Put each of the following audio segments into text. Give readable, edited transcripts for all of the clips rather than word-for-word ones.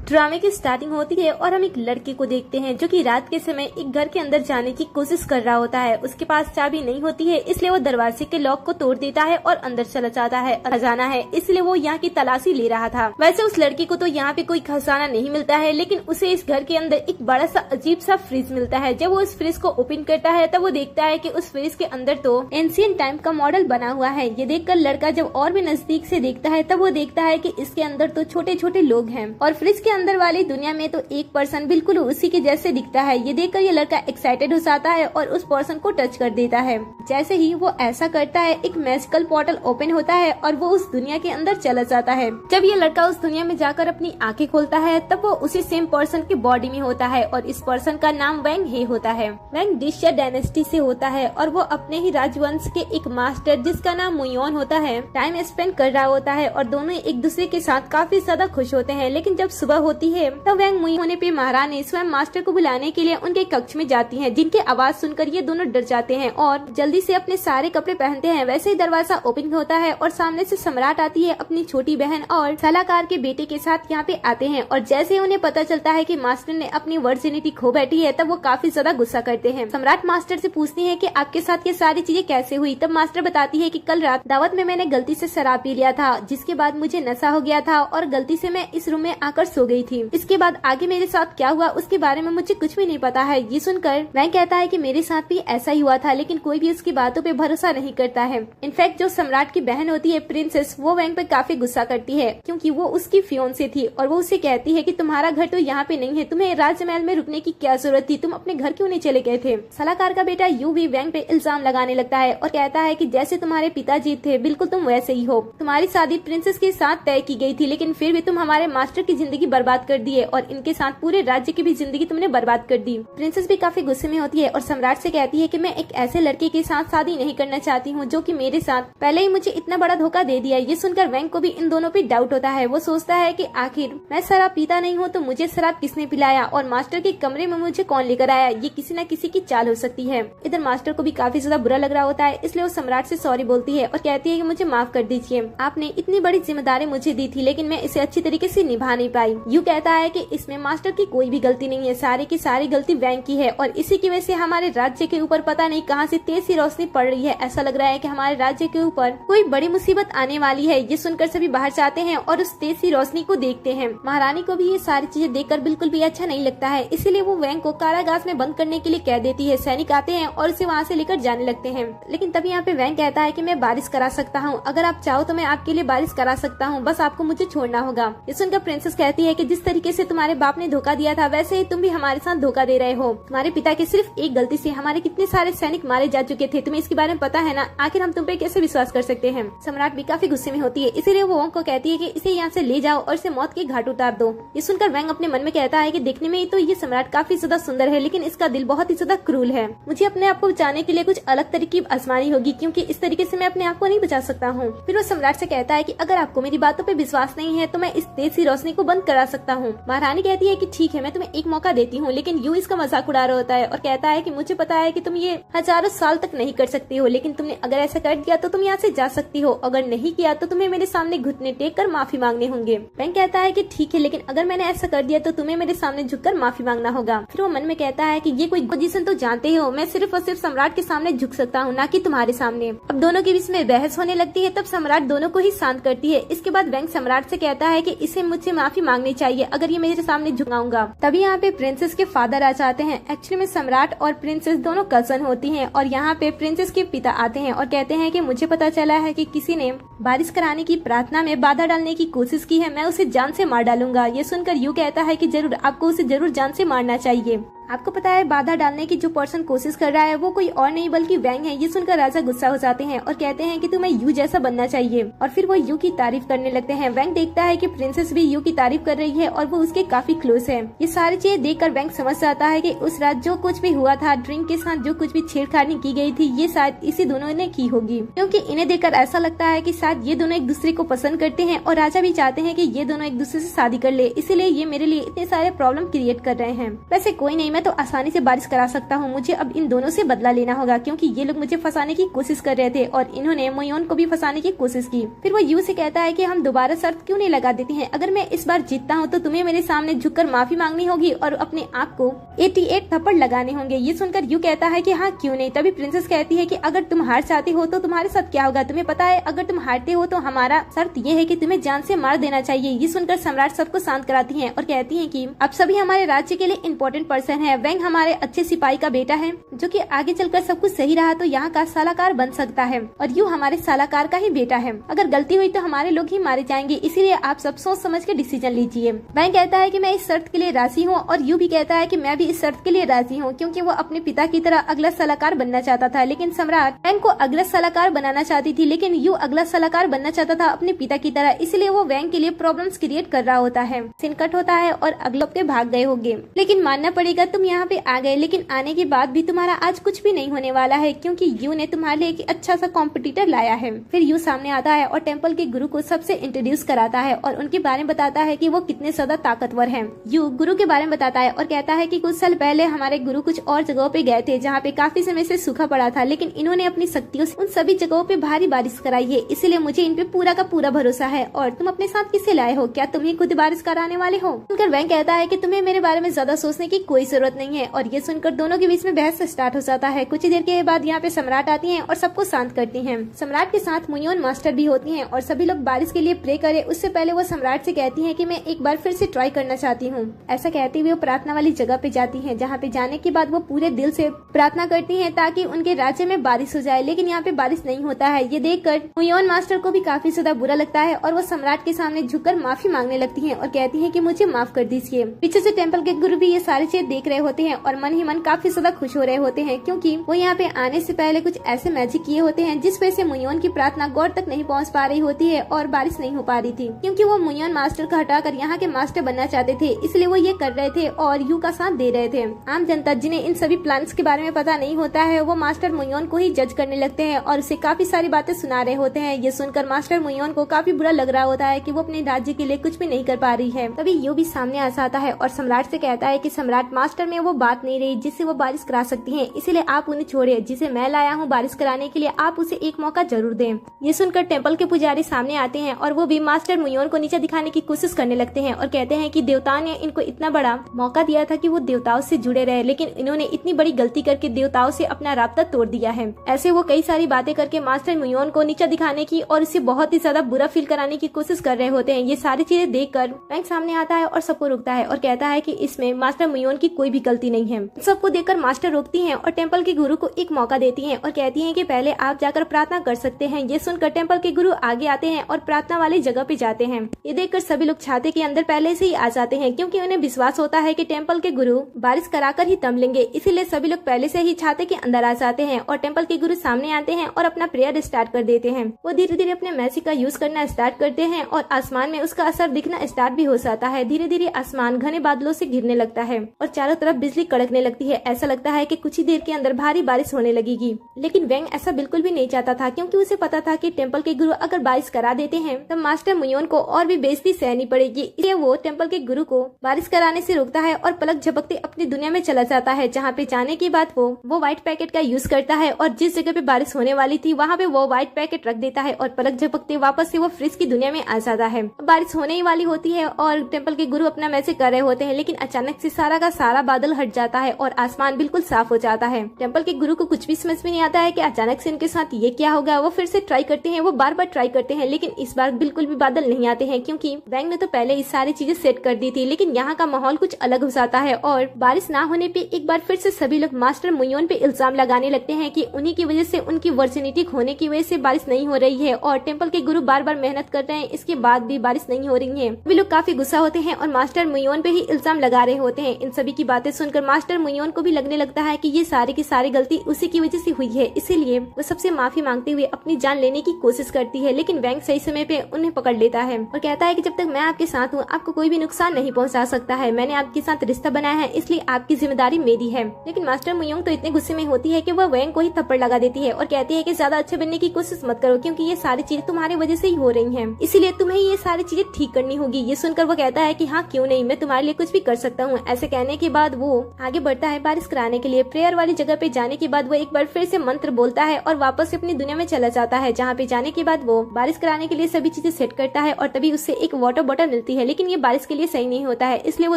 ड्रामे की स्टार्टिंग होती है और हम एक लड़के को देखते हैं जो कि रात के समय एक घर के अंदर जाने की कोशिश कर रहा होता है। उसके पास चाबी नहीं होती है, इसलिए वो दरवाजे के लॉक को तोड़ देता है और अंदर चला जाता है। खजाना है, इसलिए वो यहाँ की तलाशी ले रहा था। वैसे उस लड़के को तो यहाँ पे कोई खजाना नहीं मिलता है, लेकिन उसे इस घर के अंदर एक बड़ा सा अजीब सा फ्रिज मिलता है। जब वो उस फ्रिज को ओपन करता है तब वो देखता है कि उस फ्रिज के अंदर तो एंशिएंट टाइम का मॉडल बना हुआ है। ये देखकर लड़का जब और भी नजदीक से देखता है तब वो देखता है कि इसके अंदर तो छोटे छोटे लोग हैं और फ्रिज के अंदर वाली दुनिया में तो एक पर्सन बिल्कुल उसी के जैसे दिखता है। ये देखकर ये लड़का एक्साइटेड हो जाता है और उस पर्सन को टच कर देता है। जैसे ही वो ऐसा करता है एक मैजिकल पोर्टल ओपन होता है और वो उस दुनिया के अंदर चला जाता है। जब ये लड़का उस दुनिया में जाकर अपनी आंखें खोलता है तब वो उसी सेम पर्सन की बॉडी में होता है और इस पर्सन का नाम वैंग हे होता है। वैंग डिशा डायनेस्टी से होता है और वो अपने ही राजवंश के एक मास्टर जिसका नाम मुयोन होता है टाइम स्पेंड कर रहा होता है और दोनों एक दूसरे के साथ काफी ज्यादा खुश होते हैं। लेकिन जब सुबह होती है तब वैंग मुई होने पे महारानी स्वयं मास्टर को बुलाने के लिए उनके कक्ष में जाती हैं, जिनके आवाज सुनकर ये दोनों डर जाते हैं और जल्दी से अपने सारे कपड़े पहनते हैं। वैसे ही दरवाजा ओपन होता है और सामने से सम्राट आती है अपनी छोटी बहन और सलाहकार के बेटे के साथ यहाँ पे आते हैं और जैसे उन्हें पता चलता है कि मास्टर ने अपनी वर्जिनिटी खो बैठी है तब वो काफी ज्यादा गुस्सा करते हैं। सम्राट मास्टर से पूछती है कि आपके साथ ये सारी चीजें कैसे हुई। तब मास्टर बताती है कि कल रात दावत में मैंने गलती से शराब पी लिया था, जिसके बाद मुझे नशा हो गया था और गलती से मैं इस रूम में आकर सो गई थी। इसके बाद आगे मेरे साथ क्या हुआ उसके बारे में मुझे कुछ भी नहीं पता है। ये सुनकर वैंग कहता है कि मेरे साथ भी ऐसा ही हुआ था, लेकिन कोई भी उसकी बातों पे भरोसा नहीं करता है। इनफैक्ट जो सम्राट की बहन होती है प्रिंसेस, वो वैंग पे काफी गुस्सा करती है क्योंकि वो उसकी फियोंसे थी और वो उसे कहती है कि तुम्हारा घर तो यहाँ पे नहीं है, तुम्हें राजमहल में रुकने की क्या जरूरत थी, तुम अपने घर क्यों नहीं चले गए थे। सलाहकार का बेटा यू भी वैंग पे इल्जाम लगाने लगता है और कहता है कि जैसे तुम्हारे पिताजी थे बिल्कुल तुम वैसे ही हो। तुम्हारी शादी प्रिंसेस के साथ तय की गई थी, लेकिन फिर भी तुम हमारे मास्टर की जिंदगी बर्बाद कर दी है और इनके साथ पूरे राज्य की भी जिंदगी तुमने बर्बाद कर दी। प्रिंसेस भी काफी गुस्से में होती है और सम्राट से कहती है कि मैं एक ऐसे लड़के के साथ शादी नहीं करना चाहती हूँ जो कि मेरे साथ पहले ही मुझे इतना बड़ा धोखा दे दिया। ये सुनकर वैंग को भी इन दोनों पे डाउट होता है। वो सोचता है कि आखिर मैं शराब पीता नहीं हूँ तो मुझे शराब किसने पिलाया और मास्टर के कमरे में मुझे कौन लेकर आया। ये किसी न किसी की चाल हो सकती है। इधर मास्टर को भी काफी ज्यादा बुरा लग रहा होता है, इसलिए वो सम्राट से सॉरी बोलती है और कहती है कि मुझे माफ कर दीजिए, आपने इतनी बड़ी जिम्मेदारी मुझे दी थी लेकिन मैं इसे अच्छी तरीके से निभा नहीं पाई। यू कहता है कि इसमें मास्टर की कोई भी गलती नहीं है, सारी की सारी गलती वैंग की है और इसी की वजह से हमारे राज्य के ऊपर पता नहीं कहां से तेज सी रोशनी पड़ रही है। ऐसा लग रहा है कि हमारे राज्य के ऊपर कोई बड़ी मुसीबत आने वाली है। ये सुनकर सभी बाहर जाते हैं और उस तेज सी रोशनी को देखते हैं। महारानी को भी ये सारी चीजें देखकर बिल्कुल भी अच्छा नहीं लगता है, इसीलिए वो वैंग को कारागार में बंद करने के लिए कह देती है। सैनिक आते हैं और उसे वहाँ से लेकर जाने लगते हैं। लेकिन तभी यहाँ पे वैंग कहता है कि मैं बारिश करा सकता हूँ, अगर आप चाहो तो मैं आपके लिए बारिश करा सकता हूँ, बस आपको मुझे छोड़ना होगा। ये सुनकर प्रिंसेस कहती है कि जिस तरीके से तुम्हारे बाप ने धोखा दिया था वैसे ही तुम भी हमारे साथ धोखा दे रहे हो। तुम्हारे पिता के सिर्फ एक गलती से हमारे कितने सारे सैनिक मारे जा चुके थे, तुम्हें इसके बारे में पता है ना, आखिर हम तुम पे कैसे विश्वास कर सकते हैं। सम्राट भी काफी गुस्से में होती है, इसीलिए वो वैंग को कहती है कि इसे यहाँ से ले जाओ और इसे मौत के घाट उतार दो। ये सुनकर वैंग अपने मन में कहता है कि देखने में ही तो ये सम्राट काफी ज्यादा सुंदर है, लेकिन इसका दिल बहुत ही ज्यादा क्रूर है। मुझे अपने आप को बचाने के लिए कुछ अलग तरकीब आजमानी होगी क्योंकि इस तरीके से मैं अपने आप को नहीं बचा सकता हूँ। फिर वो सम्राट से कहता है कि अगर आपको मेरी बातों पे विश्वास नहीं है तो मैं इस तेज सी रोशनी को बंद करा सकता हूँ। महारानी कहती है कि ठीक है, मैं तुम्हें एक मौका देती हूँ, लेकिन यू इसका मजाक उड़ा रहा होता है और कहता है कि मुझे पता है कि तुम ये हजारों साल तक नहीं कर सकती हो, लेकिन तुमने अगर ऐसा कर दिया तो तुम यहाँ से जा सकती हो, अगर नहीं किया तो तुम्हें मेरे सामने घुटने टेक कर माफी मांगने होंगे। वैंग कहता है कि ठीक है, लेकिन अगर मैंने ऐसा कर दिया तो तुम्हें मेरे सामने झुककर माफी मांगना होगा। फिर वो मन में कहता है कि ये कोई पोजीशन तो जानते हो, मैं सिर्फ और सिर्फ सम्राट के सामने झुक सकता हूँ, ना कि तुम्हारे सामने। अब दोनों के बीच में बहस होने लगती है, तब सम्राट दोनों को ही शांत करती है। इसके बाद वैंग सम्राट से कहता है कि इसे मुझे माफी मांगनी चाहिए अगर ये मेरे सामने झुकाऊंगा। तभी यहाँ पे प्रिंसेस के फादर आ जाते हैं। एक्चुअली में सम्राट और प्रिंसेस दोनों कजन होती हैं और यहाँ पे प्रिंसेस के पिता आते हैं और कहते हैं कि मुझे पता चला है कि किसी ने बारिश कराने की प्रार्थना में बाधा डालने की कोशिश की है, मैं उसे जान से मार डालूंगा। ये सुनकर यू कहता है कि जरूर, आपको उसे जरूर जान से मारना चाहिए। आपको पता है बाधा डालने की जो पर्सन कोशिश कर रहा है वो कोई और नहीं बल्कि वैंग है। ये सुनकर राजा गुस्सा हो जाते हैं और कहते हैं कि तुम्हें यू जैसा बनना चाहिए और फिर वो यू की तारीफ करने लगते हैं। वैंग देखता है कि प्रिंसेस भी यू की तारीफ कर रही है और वो उसके काफी क्लोज है। ये सारी चीजें देखकर वैंग समझ जाता है कि उस रात जो कुछ भी हुआ था, ड्रिंक के साथ जो कुछ भी छेड़खानी की गई थी, ये शायद इसी दोनों ने की होगी, क्योंकि इन्हें देखकर ऐसा लगता है कि शायद ये दोनों एक दूसरे को पसंद करते हैं और राजा भी चाहते हैं कि ये दोनों एक दूसरे से शादी कर ले, इसीलिए ये मेरे लिए इतने सारे प्रॉब्लम क्रिएट कर रहे हैं। वैसे कोई नहीं, मैं तो आसानी से बारिश करा सकता हूँ, मुझे अब इन दोनों से बदला लेना होगा क्योंकि ये लोग मुझे फंसाने की कोशिश कर रहे थे और इन्होंने मोयोन को भी फंसाने की कोशिश की। फिर वो यू से कहता है कि हम दोबारा शर्त क्यों नहीं लगा देते हैं, अगर मैं इस बार जीतता हूँ तो तुम्हें मेरे सामने झुककर माफी मांगनी होगी और अपने आप को 88 थप्पड़ लगाने होंगे। ये सुनकर यू कहता है कि हाँ क्यों नहीं। तभी प्रिंसेस कहती है कि अगर तुम हार जाती हो तो तुम्हारे साथ क्या होगा, तुम्हें पता है अगर तुम हारते हो तो हमारा शर्त ये है कि तुम्हें जान से मार देना चाहिए। ये सुनकर सम्राट सबको शांत कराती है और कहती है कि अब सभी हमारे राज्य के लिए इम्पोर्टेंट पर्सन है। वेंग हमारे अच्छे सिपाही का बेटा है जो कि आगे चलकर सब कुछ सही रहा तो यहाँ का सलाहकार बन सकता है और यू हमारे सलाहकार का ही बेटा है। अगर गलती हुई तो हमारे लोग ही मारे जाएंगे, इसीलिए आप सब सोच समझ के डिसीजन लीजिए। वेंग कहता है कि मैं इस शर्त के लिए राजी हूँ और यू भी कहता है कि मैं भी इस शर्त के लिए राजी हूँ क्योंकि वो अपने पिता की तरह अगला सलाहकार बनना चाहता था। लेकिन सम्राट वेंग को अगला सलाहकार बनाना चाहती थी, लेकिन यू अगला सलाहकार बनना चाहता था अपने पिता की तरह, इसलिए वो वेंग के लिए प्रॉब्लम्स क्रिएट कर रहा होता है। सीन कट होता है और अगले हफ्ते भाग गए होंगे, लेकिन मानना पड़ेगा तुम यहाँ पे आ गए, लेकिन आने के बाद भी तुम्हारा आज कुछ भी नहीं होने वाला है क्योंकि यू ने तुम्हारे लिए एक अच्छा सा कॉम्पिटिटर लाया है। फिर यू सामने आता है और टेम्पल के गुरु को सबसे इंट्रोड्यूस कराता है और उनके बारे में बताता है कि वो कितने ज्यादा ताकतवर हैं। यू गुरु के बारे में बताता है और कहता है कि कुछ साल पहले हमारे गुरु कुछ और जगहों पे गए थे जहाँ पे काफी समय से सूखा पड़ा था, लेकिन इन्होंने अपनी शक्तियों से उन सभी जगहों पे भारी बारिश कराई है, इसलिए मुझे इन पे पूरा का पूरा भरोसा है। और तुम अपने साथ किसे लाए हो, क्या तुम ही खुद बारिश कराने वाले हो? सुनकर वैंग कहता है कि तुम्हें मेरे बारे में ज्यादा सोचने की कोई जरूरत नहीं है और ये सुनकर दोनों के बीच में बहस स्टार्ट हो जाता है। कुछ ही देर के बाद यहाँ पे सम्राट आती हैं और सबको शांत करती हैं। सम्राट के साथ मोयोन मास्टर भी होती हैं और सभी लोग बारिश के लिए प्रे करे उससे पहले वो सम्राट से कहती हैं कि मैं एक बार फिर से ट्राई करना चाहती हूँ। ऐसा कहते हुए वो प्रार्थना वाली जगह पे जाती हैं, जहाँ पे जाने के बाद वो पूरे दिल से प्रार्थना करती हैं ताकि उनके राज्य में बारिश हो जाए, लेकिन यहाँ पे बारिश नहीं होता है। ये देखकर मोयोन मास्टर को भी काफी ज्यादा बुरा लगता है और वो सम्राट के सामने झुककर माफी मांगने लगती हैं और कहती हैं कि मुझे माफ कर दीजिए। पीछे से टेम्पल के गुरु भी ये सारी चीजें देख रहे होते हैं और मन ही मन काफी ज्यादा खुश हो रहे होते हैं क्योंकि वो यहाँ पे आने से पहले कुछ ऐसे मैजिक किए होते हैं जिस वजह से मोयोन की प्रार्थना गॉड तक नहीं पहुँच पा रही होती है और बारिश नहीं हो पा रही थी क्योंकि वो मोयोन मास्टर को हटाकर यहाँ के मास्टर बनना चाहते थे, इसलिए वो ये कर रहे थे और यू का साथ दे रहे थे। आम जनता जिन्हें इन सभी प्लान्स के बारे में पता नहीं होता है वो मास्टर मोयोन को ही जज करने लगते हैं और उसे काफी सारी बातें सुना रहे होते हैं। ये सुनकर मास्टर मोयोन को काफी बुरा लग रहा होता है कि वो अपने राज्य के लिए कुछ भी नहीं कर पा रही है। तभी यू भी सामने आ जाता है और सम्राट से कहता है कि सम्राट मास्टर में वो बात नहीं रही जिससे वो बारिश करा सकती है, इसलिए आप उन्हें छोड़िए। जिसे मैं लाया हूँ बारिश कराने के लिए आप उसे एक मौका जरूर दें। ये सुनकर टेम्पल के पुजारी सामने आते हैं और वो भी मास्टर मोयोन को नीचे दिखाने की कोशिश करने लगते हैं और कहते हैं कि देवताओं ने इनको इतना बड़ा मौका दिया था कि वो देवताओं से जुड़े रहे, लेकिन इन्होंने इतनी बड़ी गलती करके देवताओं से अपना राब्ता तोड़ दिया है। ऐसे वो कई सारी बातें करके मास्टर मोयोन को नीचा दिखाने की और इसे बहुत ही ज्यादा बुरा फील कराने की कोशिश कर रहे होते हैं। ये सारी चीजें देखकर वैंग सामने आता है और सबको रोकता है और कहता है कि इसमें मास्टर मोयोन की कोई भी गलती नहीं है। सबको देखकर मास्टर रोकती हैं और टेम्पल के गुरु को एक मौका देती हैं और कहती हैं कि पहले आप जाकर प्रार्थना कर सकते हैं। ये सुनकर टेम्पल के गुरु आगे आते हैं और प्रार्थना वाली जगह पे जाते हैं। ये देखकर सभी लोग छाते के अंदर पहले से ही आ जाते हैं क्योंकि उन्हें विश्वास होता है कि टेम्पल के गुरु बारिश कराकर ही दम लेंगे, इसीलिए सभी लोग पहले से ही छाते के अंदर आ जाते हैं और टेम्पल के गुरु सामने आते हैं और अपना प्रेयर स्टार्ट कर देते हैं। वो धीरे धीरे अपने मैजिक का यूज करना स्टार्ट करते हैं और आसमान में उसका असर दिखना स्टार्ट भी हो जाता है। धीरे धीरे आसमान घने बादलों से घिरने लगता है और चारों तरफ बिजली कड़कने लगती है। ऐसा लगता है कि कुछ ही देर के अंदर भारी बारिश होने लगेगी, लेकिन वेंग ऐसा बिल्कुल भी नहीं चाहता था क्योंकि उसे पता था कि टेम्पल के गुरु अगर बारिश करा देते हैं तब मास्टर मोयोन को और भी बेइज्जती सहनी पड़ेगी, इसलिए वो टेम्पल के गुरु को बारिश कराने से रोकता है और पलक झपकते अपनी दुनिया में चला जाता है। जहाँ पे जाने के बाद वो व्हाइट पैकेट का यूज करता है और जिस जगह पे बारिश होने वाली थी वहाँ पे वो व्हाइट पैकेट रख देता है और पलक झपकते वापस से वो फ्रिज की दुनिया में आ जाता है। बारिश होने ही वाली होती है और टेम्पल के गुरु अपना मैजिक कर रहे होते हैं, लेकिन अचानक से सारा का सारा बादल हट जाता है और आसमान बिल्कुल साफ हो जाता है। टेम्पल के गुरु को कुछ भी समझ में नहीं आता है कि अचानक से इनके साथ ये क्या होगा। वो फिर से ट्राई करते हैं, वो बार बार ट्राई करते हैं, लेकिन इस बार बिल्कुल भी बादल नहीं आते हैं क्योंकि वैंग ने तो पहले ये सारी चीजें सेट कर दी थी। लेकिन यहाँ का माहौल कुछ अलग हो जाता है और बारिश ना होने पे एक बार फिर से सभी लोग मास्टर मोयोन पे इल्जाम लगाने लगते हैं कि उन्हीं की वजह से, उनकी वर्जिनिटी खोने की वजह से बारिश नहीं हो रही है और टेम्पल के गुरु बार बार मेहनत कर रहे हैं, इसके बाद भी बारिश नहीं हो रही है। वे लोग काफी गुस्सा होते हैं और मास्टर मोयोन पे ही इल्जाम लगा रहे होते हैं। इन सभी की बातें सुनकर मास्टर मोयोन को भी लगने लगता है कि ये सारी की सारी गलती उसी की वजह से हुई है, इसीलिए वो सबसे माफी मांगते हुए अपनी जान लेने की कोशिश करती है। लेकिन वैंग सही समय पे उन्हें पकड़ लेता है और कहता है कि जब तक मैं आपके साथ हूँ आपको कोई भी नुकसान नहीं पहुँचा सकता है। मैंने आपके साथ रिश्ता बनाया है, इसलिए आपकी जिम्मेदारी मेरी है। लेकिन मास्टर मोयोन तो इतने गुस्से में होती है कि वह वैंग को ही थप्पड़ लगा देती है और कहती है कि ज्यादा अच्छे बनने की कोशिश मत करो क्योंकि ये सारी चीजें तुम्हारी वजह से ही हो रही हैं, इसीलिए तुम्हें ये सारी चीजें ठीक करनी होगी। ये सुनकर वो कहता है कि हाँ क्यों नहीं, मैं तुम्हारे लिए कुछ भी कर सकता हूँ। ऐसे कहने के बाद बाद वो आगे बढ़ता है बारिश कराने के लिए। प्रेयर वाली जगह पे जाने के बाद वो एक बार फिर से मंत्र बोलता है और वापस से अपनी दुनिया में चला जाता है, जहाँ पे जाने के बाद वो बारिश कराने के लिए सभी चीजें सेट करता है और तभी उससे एक वाटर बॉटल मिलती है। लेकिन ये बारिश के लिए सही नहीं होता है, इसलिए वो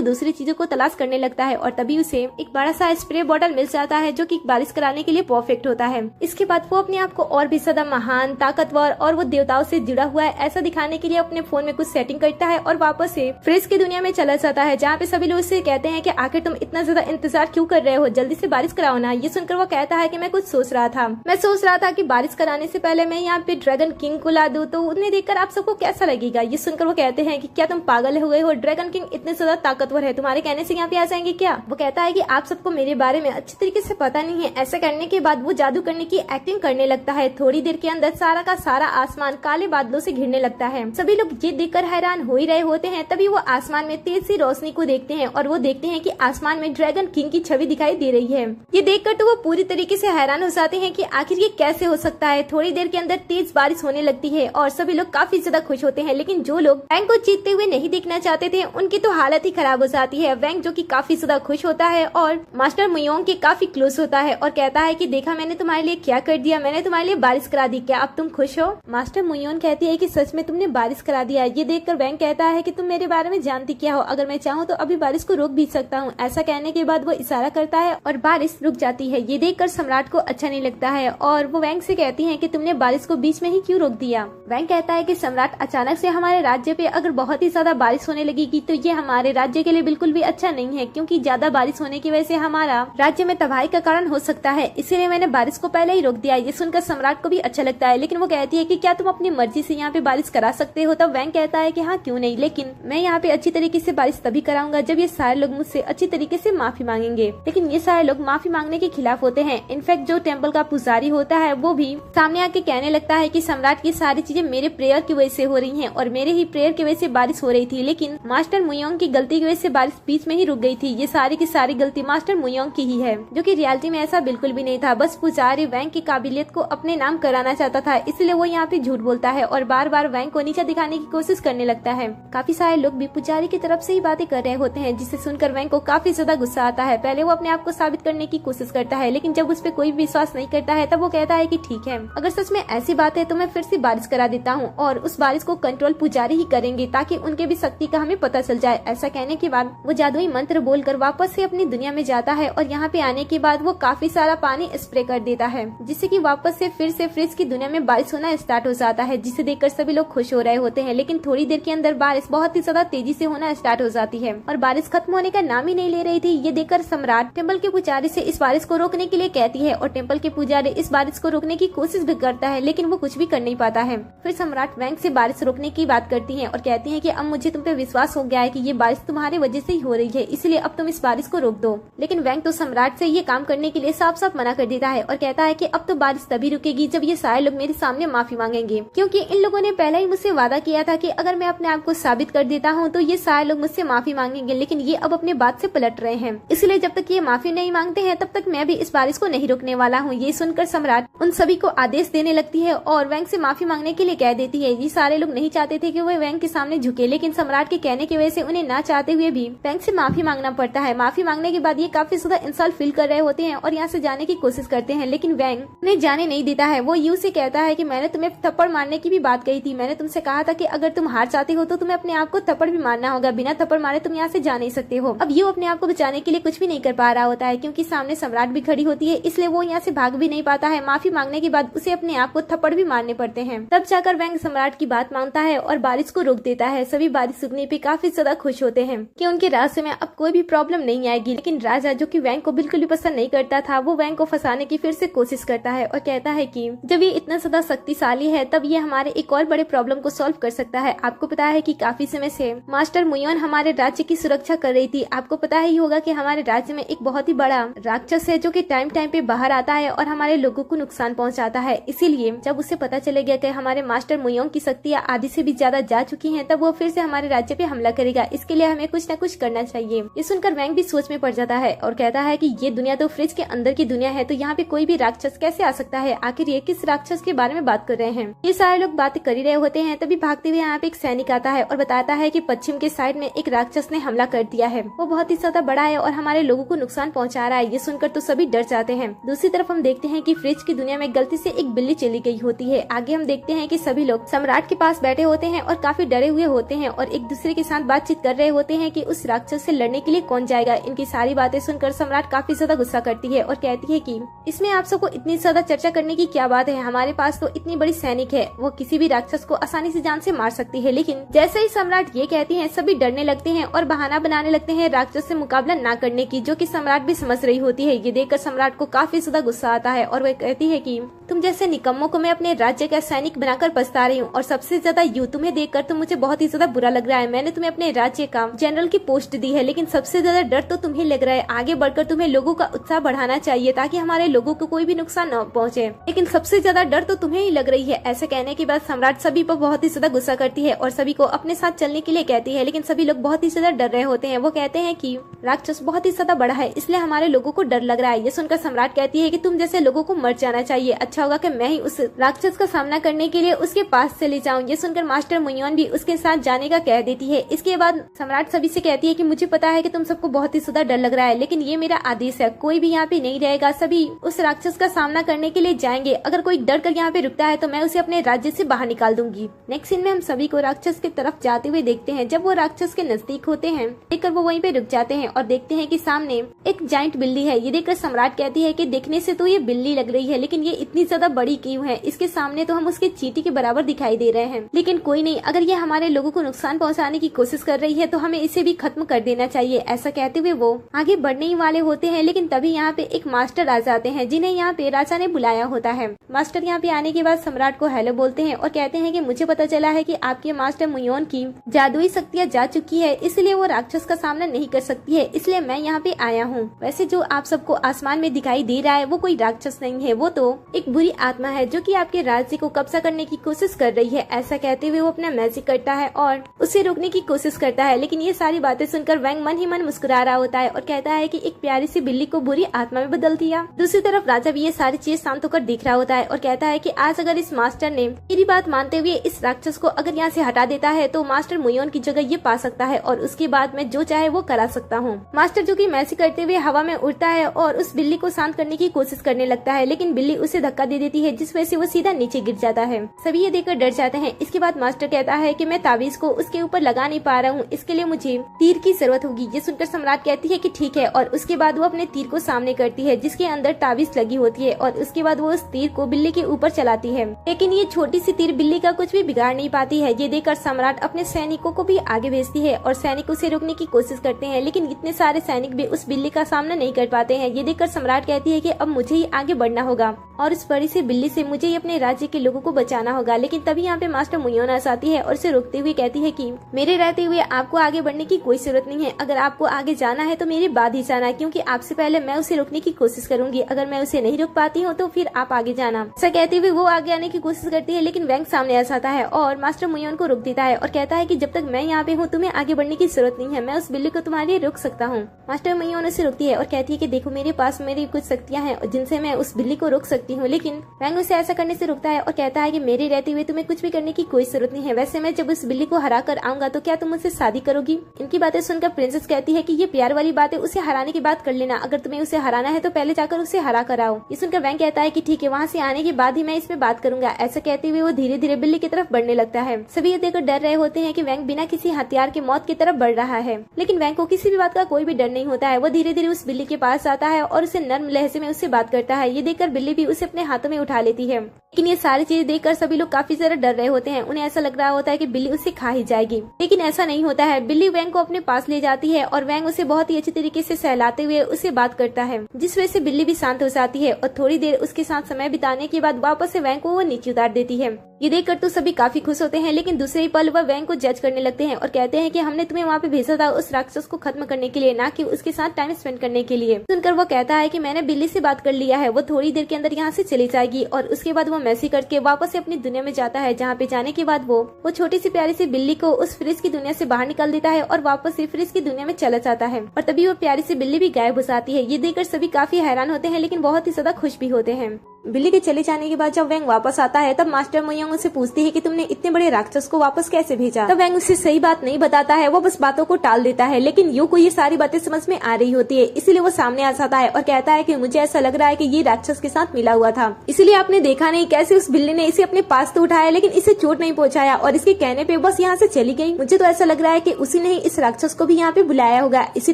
दूसरी चीजों को तलाश करने लगता है और तभी उसे एक बड़ा सा स्प्रे बॉटल मिल जाता है जो कि बारिश कराने के लिए परफेक्ट होता है। इसके बाद वो अपने आप को और भी ज्यादा महान, ताकतवर और वो देवताओं से जुड़ा हुआ है ऐसा दिखाने के लिए अपने फोन में कुछ सेटिंग करता है और वापस से फ्रिज की दुनिया में चला जाता है, जहाँ पे सभी लोग उससे कहते हैं कि आखिर तुम इतना ज्यादा इंतजार क्यों कर रहे हो, जल्दी से बारिश कराओ ना। ये सुनकर वो कहता है कि मैं कुछ सोच रहा था, मैं सोच रहा था कि बारिश कराने से पहले मैं यहाँ पे ड्रैगन किंग को ला दूं, तो उन्हें देखकर आप सबको कैसा लगेगा। ये सुनकर वो कहते हैं कि क्या तुम पागल हो गए हो, ड्रैगन किंग इतने ज्यादा ताकतवर है, तुम्हारे कहने से यहाँ पे आ जाएंगे क्या। वो कहता है कि आप सबको मेरे बारे में अच्छी तरीके से पता नहीं है। ऐसा करने के बाद वो जादू करने की एक्टिंग करने लगता है। थोड़ी देर के अंदर सारा का सारा आसमान काले बादलों से घिरने लगता है। सभी लोग ये देखकर हैरान हो ही रहे होते हैं, तभी वो आसमान में तेज सी रोशनी को देखते हैं और वो देखते हैं कि आसमान में ड्रैगन किंग की छवि दिखाई दे रही है। ये देखकर तो वो पूरी तरीके से हैरान हो जाते हैं कि आखिर ये कैसे हो सकता है। थोड़ी देर के अंदर तेज बारिश होने लगती है और सभी लोग काफी ज्यादा खुश होते हैं, लेकिन जो लोग वैंग को जीतते हुए नहीं देखना चाहते थे उनकी तो हालत ही खराब हो जाती है। वैंग जो कि काफी ज्यादा खुश होता है और मास्टर मुयोंग के काफी क्लोज होता है और कहता है कि देखा मैंने तुम्हारे लिए क्या कर दिया, मैंने तुम्हारे लिए बारिश करा दी, क्या अब तुम खुश हो। मास्टर मुयोंग कहती है कि सच में तुमने बारिश करा दिया। ये देखकर वैंग कहता है कि तुम मेरे बारे में जानती क्या हो, अगर मैं चाहूँ तो अभी बारिश को रोक भी सकता हूँ। ऐसा कहने के बाद वो इशारा करता है और बारिश रुक जाती है। ये देखकर सम्राट को अच्छा नहीं लगता है और वो वैंग से कहती है कि तुमने बारिश को बीच में ही क्यों रोक दिया। वैंग कहता है कि सम्राट अचानक से हमारे राज्य पे अगर बहुत ही ज्यादा बारिश होने लगेगी तो ये हमारे राज्य के लिए बिल्कुल भी अच्छा नहीं है, क्योंकि ज्यादा बारिश होने की वजह से हमारा राज्य में तबाही का कारण हो सकता है, इसीलिए मैंने बारिश को पहले ही रोक दिया। ये सुनकर सम्राट को भी अच्छा लगता है, लेकिन वो कहती है कि क्या तुम अपनी मर्जी से यहाँ पे बारिश करा सकते हो। तब वैंग कहता है कि हाँ क्यों नहीं, लेकिन मैं यहाँ पे अच्छी तरीके से बारिश तभी कराऊंगा जब ये सारे लोग मुझसे अच्छी तरीके से माफी मांगेंगे। लेकिन ये सारे लोग माफी मांगने के खिलाफ होते हैं। इनफैक्ट जो टेम्पल का पुजारी होता है वो भी सामने आके कहने लगता है कि सम्राट की सारी चीजें मेरे प्रेयर की वजह से हो रही हैं और मेरे ही प्रेयर की वजह से बारिश हो रही थी, लेकिन मास्टर मुयोंग की गलती की वजह से बारिश बीच में ही रुक गई थी। ये सारी की सारी गलती मास्टर मुयोंग की ही है, जो कि रियलिटी में ऐसा बिल्कुल भी नहीं था। बस पुजारी वैंग की काबिलियत को अपने नाम कराना चाहता था, इसलिए वो यहाँ पे झूठ बोलता है और बार बार वैंग को नीचा दिखाने की कोशिश करने लगता है। काफी सारे लोग भी पुजारी की तरफ से ही बातें कर रहे होते हैं, जिसे सुनकर वैंग को काफी ज्यादा गुस्सा आता है। पहले वो अपने आप को साबित करने की कोशिश करता है, लेकिन जब उस पर कोई विश्वास नहीं करता है तब वो कहता है कि ठीक है, अगर सच में ऐसी बात है तो मैं फिर से बारिश करा देता हूँ और उस बारिश को कंट्रोल पुजारी ही करेंगे ताकि उनके भी शक्ति का हमें पता चल जाए। ऐसा कहने के बाद वो जादुई मंत्र बोलकर वापस से अपनी दुनिया में जाता है और यहाँ पे आने के बाद वो काफी सारा पानी स्प्रे कर देता है, जिससे कि वापस से फिर से फ्रिज की दुनिया में बारिश होना स्टार्ट हो जाता है, जिसे देखकर सभी लोग खुश हो रहे होते हैं। लेकिन थोड़ी देर के अंदर बारिश बहुत ही ज्यादा तेजी से होना स्टार्ट हो जाती है और बारिश खत्म होने का नाम ही नहीं ले रही थी। ये देखकर सम्राट टेम्पल के पुजारी से इस बारिश को रोकने के लिए कहती है और टेम्पल के पुजारी इस बारिश को रोकने की कोशिश भी करता है, लेकिन वो कुछ भी कर नहीं पाता है। फिर सम्राट वैंग से बारिश रोकने की बात करती है और कहती है कि अब मुझे तुम पे विश्वास हो गया है कि ये बारिश तुम्हारी वजह से ही हो रही है, इसलिए अब तुम इस बारिश को रोक दो। लेकिन वैंग तो सम्राट से ये काम करने के लिए साफ साफ मना कर देता है और कहता है कि अब तो बारिश तभी रुकेगी जब ये सारे लोग मेरे सामने माफी मांगेंगे, क्योंकि इन लोगों ने पहले ही मुझसे वादा किया था कि अगर मैं अपने आप को साबित कर देता हूँ तो ये सारे लोग मुझसे माफी मांगेंगे, लेकिन ये अब अपने बात से पलट रहे हैं, इसलिए जब तक ये माफी नहीं मांगते हैं तब तक मैं भी इस बारिश को नहीं रोकने वाला हूँ। ये सुनकर सम्राट उन सभी को आदेश देने लगती है और वैंग से माफी मांगने के लिए कह देती है। ये सारे लोग नहीं चाहते थे कि वो वैंग के सामने झुके, लेकिन सम्राट के कहने की वजह से उन्हें ना चाहते हुए भी वैंग से माफी मांगना पड़ता है। माफी मांगने के बाद ये काफी ज्यादा इंसल्ट फील कर रहे होते हैं और यहाँ से जाने की कोशिश करते हैं, लेकिन वैंग उन्हें जाने नहीं देता है। वो यू से कहता है कि मैंने तुम्हें थप्पड़ मारने की भी बात कही थी, मैंने तुमसे कहा था कि अगर तुम हार चाहते हो तो तुम्हें अपने आप को थप्पड़ भी मारना होगा, बिना थप्पड़ मारे तुम यहाँ से जा नहीं सकते हो। अब यू अपने आप को बचाने के लिए कुछ भी नहीं कर पा रहा होता है, क्योंकि सामने सम्राट भी खड़ी होती है, इसलिए वो यहाँ से भाग भी नहीं पाता है। माफी मांगने के बाद उसे अपने आप को थप्पड़ भी मारने पड़ते हैं। तब जाकर वैंग सम्राट की बात मानता है और बारिश को रोक देता है। सभी बारिश रुकने पे काफी ज्यादा खुश होते हैं कि उनके रास्ते में अब कोई भी प्रॉब्लम नहीं आएगी। लेकिन राजा, जो कि वैंग को बिल्कुल भी पसंद नहीं करता था, वो वैंग को फंसाने की फिर से कोशिश करता है और कहता है कि जब ये इतना ज्यादा शक्तिशाली है तब ये हमारे एक और बड़े प्रॉब्लम को सॉल्व कर सकता है। आपको पता है कि काफी समय से मास्टर मुयोन हमारे राज्य की सुरक्षा कर रही थी। आपको पता ही होगा कि हमारे राज्य में एक बहुत ही बड़ा राक्षस है जो कि टाइम टाइम पे बाहर आता है और हमारे लोगों को नुकसान पहुंचाता है। इसीलिए जब उसे पता चलेगा कि हमारे मास्टर मुयोंग की शक्तियां आधी से भी ज्यादा जा चुकी हैं, तब वो फिर से हमारे राज्य पे हमला करेगा। इसके लिए हमें कुछ न कुछ करना चाहिए। ये सुनकर वैंग भी सोच में पड़ जाता है और कहता है कि ये दुनिया तो फ्रिज के अंदर की दुनिया है, तो यहाँ पे कोई भी राक्षस कैसे आ सकता है? आखिर ये किस राक्षस के बारे में बात कर रहे हैं? ये सारे लोग बातें कर ही रहे होते हैं, तभी भागते हुए यहाँ पे एक सैनिक आता है और बताता है कि पश्चिम के साइड में एक राक्षस ने हमला कर दिया है। वो बहुत ही ज्यादा ज्यादा बड़ा है और हमारे लोगों को नुकसान पहुंचा रहा है। ये सुनकर तो सभी डर जाते हैं। दूसरी तरफ हम देखते हैं कि फ्रिज की दुनिया में गलती से एक बिल्ली चली गई होती है। आगे हम देखते हैं कि सभी लोग सम्राट के पास बैठे होते हैं और काफी डरे हुए होते हैं और एक दूसरे के साथ बातचीत कर रहे होते हैं कि उस राक्षस से लड़ने के लिए कौन जाएगा। इनकी सारी बातें सुनकर सम्राट काफी ज्यादा गुस्सा करती है और कहती है कि इसमें आप सबको इतनी ज्यादा चर्चा करने की क्या बात है, हमारे पास तो इतनी बड़ी सैनिक है, वो किसी भी राक्षस को आसानी से जान से मार सकती है। लेकिन जैसे ही सम्राट ये कहती है सभी डरने लगते हैं और बहाना बनाने लगते हैं राक्षस से मुकाबला न करने की, जो कि सम्राट भी समझ रही होती है। ये देखकर सम्राट को काफी ज्यादा गुस्सा आता है और वह कहती है कि तुम जैसे निकम्मों को मैं अपने राज्य का सैनिक बनाकर पछता रही हूँ और सबसे ज्यादा तुम्हें देखकर तो मुझे बहुत ही ज्यादा बुरा लग रहा है। मैंने तुम्हें अपने राज्य का जनरल की पोस्ट दी है, लेकिन सबसे ज्यादा डर तो तुम्हें लग रहा है। आगे बढ़कर तुम्हें लोगों का उत्साह बढ़ाना चाहिए ताकि हमारे लोगों को कोई भी नुकसान न पहुंचे, लेकिन सबसे ज्यादा डर तो तुम्हें ही लग रही है। ऐसे कहने के बाद सम्राट सभी पर बहुत ही ज्यादा गुस्सा करती है और सभी को अपने साथ चलने के लिए कहती है, लेकिन सभी लोग बहुत ही ज्यादा डर रहे होते हैं। वो कहते हैं कि राक्षस बहुत ही ज्यादा बड़ा है, इसलिए हमारे लोगों को डर लग रहा है। ये सुनकर सम्राट कहती है कि तुम जैसे लोगों को मर जाना चाहिए, अच्छा होगा कि मैं ही उस राक्षस का सामना करने के लिए उसके पास चले जाऊं। ये सुनकर मास्टर मुयोन भी उसके साथ जाने का कह देती है। इसके बाद सम्राट सभी से कहती है कि मुझे पता है कि तुम सबको बहुत ही ज्यादा डर लग रहा है, लेकिन ये मेरा आदेश है, कोई भी यहाँ पे नहीं रहेगा, सभी उस राक्षस का सामना करने के लिए जाएंगे। अगर कोई डर कर यहाँ पे रुकता है तो मैं उसे अपने राज्य से बाहर निकाल दूंगी। नेक्स्ट सीन में हम सभी को राक्षस की तरफ जाते हुए देखते हैं। जब वो राक्षस के नजदीक होते हैं देखकर वो वहीं पे रुक जाते हैं और देखते हैं कि सामने एक जाइंट बिल्ली है। ये देखकर सम्राट कहती है कि देखने से तो ये बिल्ली लग रही है, लेकिन ये इतनी ज्यादा बड़ी क्यों है, इसके सामने तो हम उसके चींटी के बराबर दिखाई दे रहे हैं। लेकिन कोई नहीं, अगर ये हमारे लोगों को नुकसान पहुंचाने की कोशिश कर रही है तो हमें इसे भी खत्म कर देना चाहिए। ऐसा कहते हुए वो आगे बढ़ने ही वाले होते हैं, लेकिन तभी यहाँ पे एक मास्टर आ जाते हैं जिन्हें यहाँ पे राजा ने बुलाया होता है। मास्टर यहाँ पे आने के बाद सम्राट को हेलो बोलते हैं और कहते हैं कि मुझे पता चला है कि आपके मास्टर मुयोन की जादुई शक्तियाँ जा चुकी है, इसलिए वो राक्षस का सामना नहीं कर सकती है, इसलिए मैं यहाँ पे आया हूँ। वैसे जो आप सबको आसमान में दिखाई दे रहा है वो कोई राक्षस नहीं है, वो तो एक बुरी आत्मा है जो कि आपके राज्य को कब्जा करने की कोशिश कर रही है। ऐसा कहते हुए वो अपना मैजिक करता है और उसे रोकने की कोशिश करता है, लेकिन ये सारी बातें सुनकर वैंग मन ही मन मुस्कुरा रहा होता है और कहता है कि एक प्यारी सी बिल्ली को बुरी आत्मा में बदल दिया। दूसरी तरफ राजा भी ये सारी चीज शांत होकर देख रहा होता है और कहता है कि आज अगर इस मास्टर ने मेरी बात मानते हुए इस राक्षस को अगर यहाँ से हटा देता है तो मास्टर मुयोन की जगह ये पा सकता है और उसके बाद मैं जो चाहे वो करा सकता हूँ। मास्टर जो कि मैजिक करते हुए हवा में उड़ता है और उस बिल्ली को शांत करने की कोशिश करने लगता है, लेकिन बिल्ली उसे धक्का दे देती है जिस वजह से वो सीधा नीचे गिर जाता है। सभी ये देखकर डर जाते हैं। इसके बाद मास्टर कहता है कि मैं ताबीज को उसके ऊपर लगा नहीं पा रहा हूँ, इसके लिए मुझे तीर की जरूरत होगी। ये सुनकर सम्राट कहती है कि ठीक है, और उसके बाद वो अपने तीर को सामने करती है जिसके अंदर ताबीज लगी होती है और उसके बाद वो उस तीर को बिल्ली के ऊपर चलाती है, लेकिन ये छोटी सी तीर बिल्ली का कुछ भी बिगाड़ नहीं पाती है। ये देखकर सम्राट अपने सैनिकों को भी आगे भेजती है और सैनिक उसे रोकने की कोशिश करते हैं, लेकिन इतने सारे सैनिक भी उस बिल्ली का सामना नहीं कर पाते हैं। ये देखकर सम्राट कहती है कि अब मुझे ही आगे बढ़ना होगा और उस बड़ी सी बिल्ली से मुझे ही अपने राज्य के लोगों को बचाना होगा। लेकिन तभी यहाँ पे मास्टर मुयोन आ जाती है और उसे रोकते हुए कहती है कि मेरे रहते हुए आपको आगे बढ़ने की कोई जरूरत नहीं है, अगर आपको आगे जाना है तो मेरे बाद ही जाना, क्योंकि आपसे पहले मैं उसे रोकने की कोशिश करूंगी। अगर मैं उसे नहीं रोक पाती हूँ तो फिर आप आगे जाना। ऐसा कहते हुए वो आगे आने की कोशिश करती है, लेकिन वैंग सामने आ जाता है और मास्टर मुयोन को रोक देता है और कहता है कि जब तक मैं यहाँ पे हूँ तुम्हें आगे बढ़ने की जरूरत नहीं है, मैं उस बिल्ली को तुम्हारे लिए रोक सकता हूँ। मास्टर मुयोन उसे रोकती है और कहती है कि देखो मेरे पास मेरी कुछ शक्तियाँ हैं जिनसे मैं उस बिल्ली को रोक सकती हूँ, लेकिन वैंग उसे ऐसा करने से रोकता है और कहता है कि मेरे रहते हुए तुम्हें कुछ भी करने की कोई जरूरत नहीं है। वैसे मैं जब उस बिल्ली को हरा कर आऊंगा तो क्या तुम मुझसे शादी करोगी? इनकी बातें सुनकर प्रिंसेस कहती है कि ये प्यार वाली बात है, उसे हराने की बात कर लेना, अगर तुम्हें उसे हराना है तो पहले जाकर उसे हरा कर आओ। ये सुनकर वैंग कहता है कि ठीक है, वहाँ से आने के बाद ही मैं इस पे बात करूंगा। ऐसा कहते हुए वो धीरे धीरे बिल्ली की तरफ बढ़ने लगता है। सभी ये देखकर डर रहे होते हैं कि वैंग बिना किसी हथियार के मौत की तरफ बढ़ रहा है, लेकिन वैंग को किसी भी बात का कोई भी डर नहीं होता है। वो धीरे धीरे उस बिल्ली के पास आता है और उसे नर्म लहजे में उससे बात करता है। ये देखकर बिल्ली भी उसे अपने हाथों में उठा लेती है, लेकिन ये सारी चीज देखकर सभी लोग काफी ज्यादा डर रहे होते हैं। उन्हें ऐसा लग रहा होता है कि बिल्ली उसे खा ही जाएगी, लेकिन ऐसा नहीं होता है। बिल्ली वैंग को अपने पास ले जाती है और वैंग उसे बहुत ही अच्छी तरीके से सहलाते हुए उसे बात करता है, जिस वजह से बिल्ली भी शांत हो जाती है और थोड़ी देर उसके साथ समय बिताने के बाद वापस से वैंग को वो नीचे उतार देती है। ये देखकर तो सभी काफी खुश होते हैं, लेकिन दूसरे ही पल वह वैंग को जज करने लगते हैं और कहते हैं कि हमने तुम्हें वहाँ पे भेजा था उस राक्षस को खत्म करने के लिए, ना कि उसके साथ टाइम स्पेंड करने के लिए। सुनकर वो कहता है कि मैंने बिल्ली से बात कर लिया है, वो थोड़ी देर के अंदर यहाँ से चली जाएगी। और उसके बाद वो मैसी करके वापस से अपनी दुनिया में जाता है, जहाँ पे जाने के बाद वो छोटी सी प्यारी सी बिल्ली को उस फ्रिज की दुनिया से बाहर निकाल देता है और वापस से फ्रिज की दुनिया में चला जाता है। और तभी वो प्यारी सी बिल्ली भी गायब हो जाती है। ये देखकर सभी काफी हैरान होते हैं, लेकिन बहुत ही ज्यादा खुश भी होते हैं। बिल्ली के चले जाने के बाद जब वैंग वापस आता है तब मास्टर मुयोंग उसे पूछती है कि तुमने इतने बड़े राक्षस को वापस कैसे भेजा। तब वैंग उसे सही बात नहीं बताता है, वो बस बातों को टाल देता है। लेकिन यू को ये सारी बातें समझ में आ रही होती है, इसीलिए वो सामने आ जाता है और कहता है कि मुझे ऐसा लग रहा है कि ये राक्षस के साथ मिला हुआ था, इसलिए आपने देखा नहीं कैसे उस बिल्ली ने इसे अपने पास तो उठाया लेकिन इसे चोट नहीं पहुंचाया और इसके कहने पे बस यहाँ से चली गई। मुझे तो ऐसा लग रहा है कि उसी ने ही इस राक्षस को भी यहाँ पे बुलाया होगा। इसी